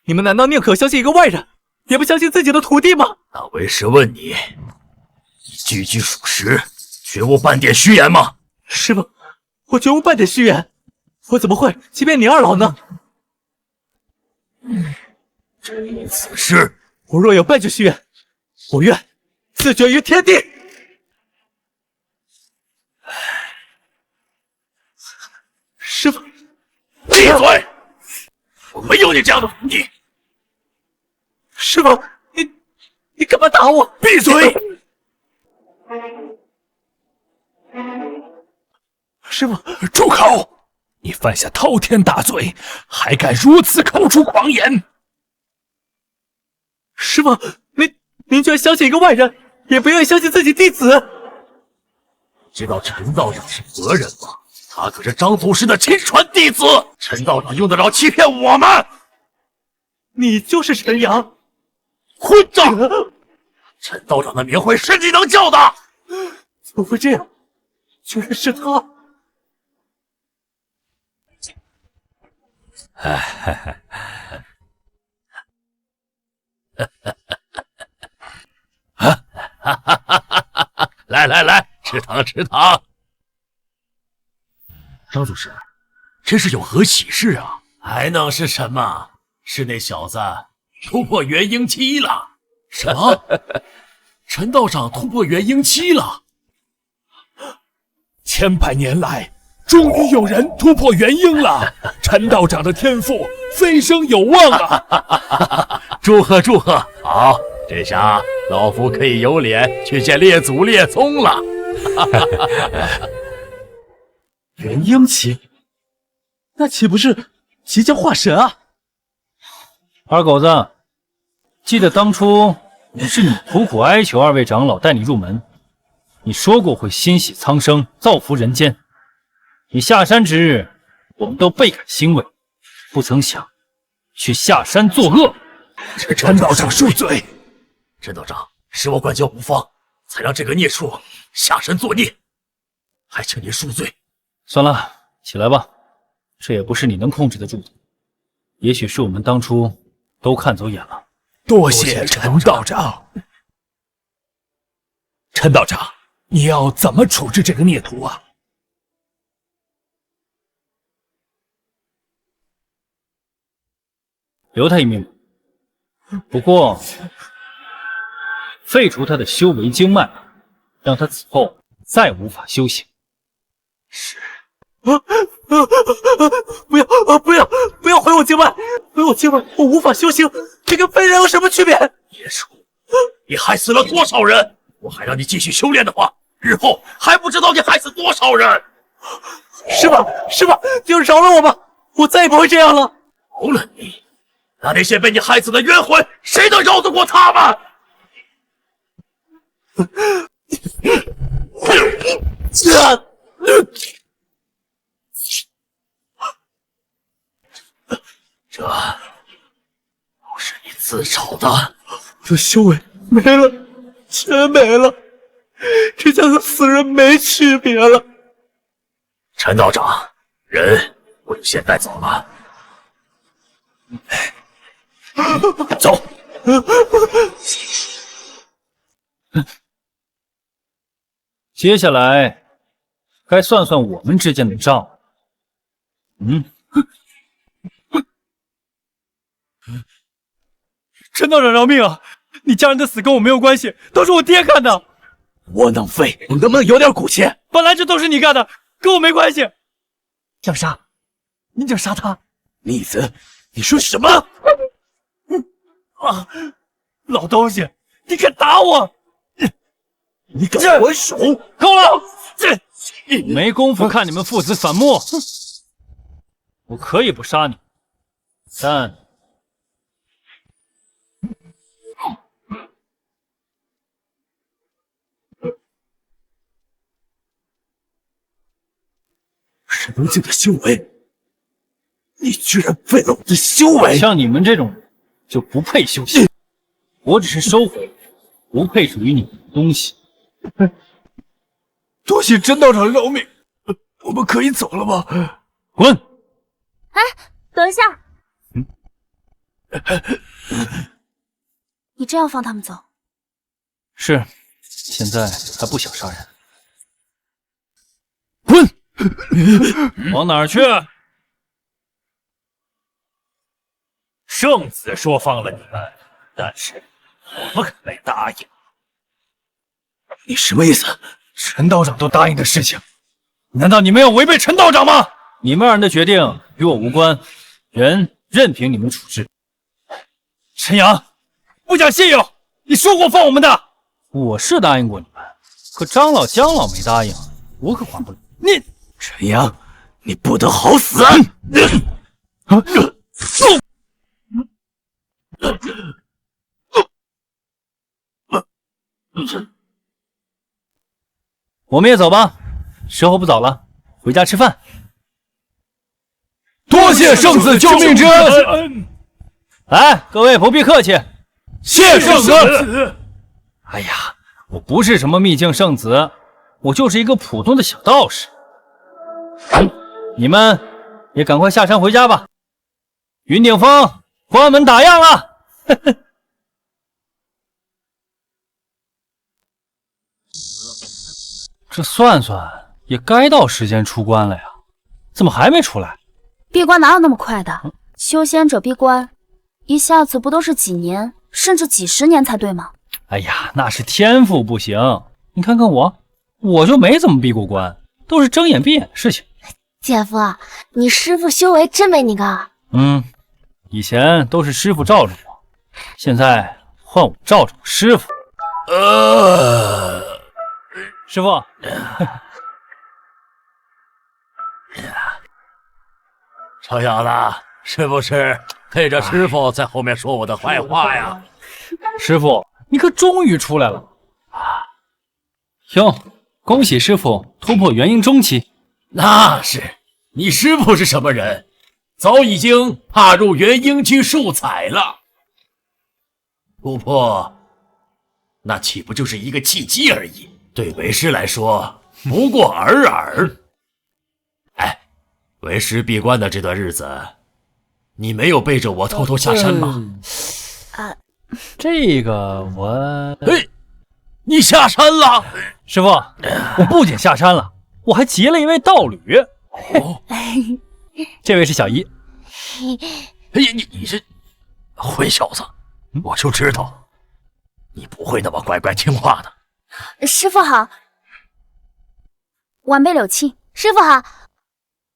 你们难道宁可相信一个外人，也不相信自己的徒弟吗？那为师问你，句句属实，绝无半点虚言吗？师父，我绝无半点虚言，我怎么会欺骗你二老呢？此事我若有半句虚言，我愿自绝于天地。师父，闭嘴！我没有你这样的徒弟。师父，你干嘛打我？闭嘴！师父，住口！你犯下滔天大罪，还敢如此口出狂言！师父，您居然相信一个外人，也不愿意相信自己弟子。知道陈道长是何人吗？他可是张祖师的亲传弟子。陈道长用得着欺骗我们？你就是陈阳，混账！陈道长的名讳是你能叫的？怎么会这样？居然是他！来，吃糖。张祖师，这是有何喜事啊？还能是什么？是那小子突破元婴期了。什么？陈道长突破元婴期了？千百年来，终于有人突破元婴了，陈道长的天赋飞升有望啊！祝贺祝贺！好，这下老夫可以有脸去见列祖列宗了。元婴期，那岂不是即将化神啊？二狗子，记得当初是你苦苦哀求二位长老带你入门，你说过会欣喜苍生，造福人间。你下山之日，我们都倍感欣慰，不曾想却下山作恶。陈道长恕罪，陈道长是我管教无方，才让这个孽畜下山作孽，还请您恕罪。算了，起来吧，这也不是你能控制得住的。也许是我们当初都看走眼了。多谢陈道长。陈道长，你要怎么处置这个孽徒啊？留他一命，不过废除他的修为经脉，让他此后再无法修行。不要毁我经脉！毁我经脉，我无法修行，这跟废人有什么区别？孽畜，你害死了多少人？我还让你继续修炼的话，日后还不知道你害死多少人。是吧？就饶了我吧，我再也不会这样了。饶了你？那些被你害死的冤魂，谁能饶得过他们？这都是你自找的。我的修为没了，全没了，这下和死人没区别了。陈道长，人我就先带走了。走。接下来该算算我们之间的账。陈道长饶命啊！你家人的死跟我没有关系，都是我爹干的。窝囊废，你能不能有点骨气？本来这都是你干的，跟我没关系。想杀？你想杀他？逆子，你说什么？老东西，你敢打我！你敢还手？够了！没工夫看你们父子反目。我可以不杀你，但神农境的修为，你居然废了我的修为！像你们这种人就不配修行。我只是收回不配属于你们的东西。多谢陈道长饶命，我们可以走了吗？滚！哎，等一下，你真要放他们走？是，现在还不想杀人。滚！往哪儿去？圣子说放了你们，但是我不肯被答应。你什么意思？陈道长都答应的事情，难道你们要违背陈道长吗？你们二人的决定与我无关，任凭你们处置。陈阳，不讲信用！你说过放我们的，我是答应过你们，可张老、姜老没答应，我可管不了。你陈阳，你不得好死！我们也走吧，时候不早了，回家吃饭。多谢圣子救命之恩！哎，各位不必客气，谢圣子。哎呀，我不是什么秘境圣子，我就是一个普通的小道士。你们也赶快下山回家吧。云顶峰关门打烊了。这算算也该到时间出关了呀，怎么还没出来？闭关哪有那么快的？修仙者闭关，一下子不都是几年，甚至几十年才对吗？哎呀，那是天赋不行。你看看我就没怎么闭过关，都是睁眼闭眼的事情。姐夫，你师傅修为真没你高啊。以前都是师傅罩着我，现在换我罩着我师傅。师傅，臭小子，是不是背着师傅在后面说我的坏话呀？师傅，你可终于出来了！哟，恭喜师傅突破元婴中期。那是，你师傅是什么人？早已经踏入元婴去束彩了。突破，那岂不就是一个契机而已？对为师来说，不过尔尔。哎，为师闭关的这段日子，你没有背着我偷偷下山吗？这个我……你下山了？师傅，我不仅下山了，我还结了一位道侣。这位是小姨。你是混小子，我就知道你不会那么乖乖听话的。师傅好，晚辈柳沁。师傅好，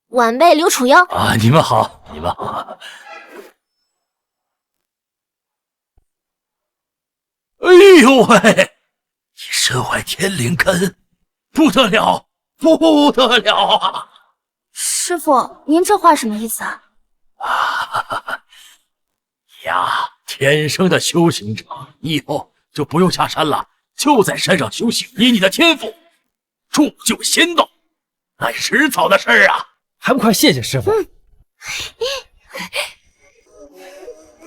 晚辈刘楚妖。你们好，你们好。哎呦喂，你身怀天灵根，不得了，不得了啊！师傅，您这话什么意思啊？呀，天生的修行者，你以后就不用下山了，就在山上修行。以你的天赋，铸就仙道，那是迟早的事儿啊！还不快谢谢师傅！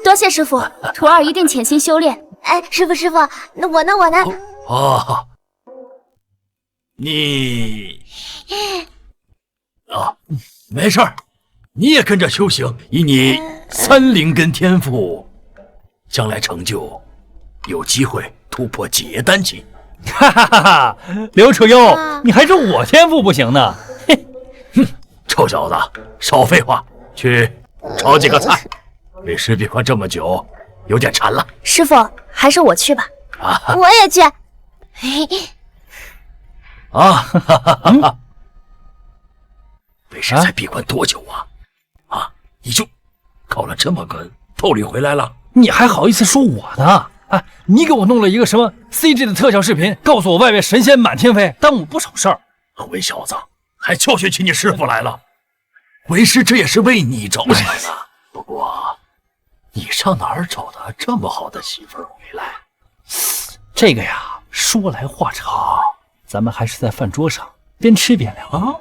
多谢师傅，徒儿一定潜心修炼。哎，师傅，那我呢？你没事儿，你也跟着修行，以你3灵根天赋，将来成就有机会突破结丹期。哈哈哈哈！刘楚幽，你还说我天赋不行呢？臭小子，少废话，去炒几个菜。为师闭关这么久，有点馋了。师傅，还是我去吧。我也去。为师才闭关多久啊？你就搞了这么个道侣回来了？你还好意思说我呢？你给我弄了一个什么 CG 的特效视频，告诉我外面神仙满天飞，耽误不少事儿。为小子，还教训起你师傅来了。为师这也是为你着想的。不过，你上哪儿找的这么好的媳妇儿回来？这个呀，说来话长，咱们还是在饭桌上边吃边聊啊。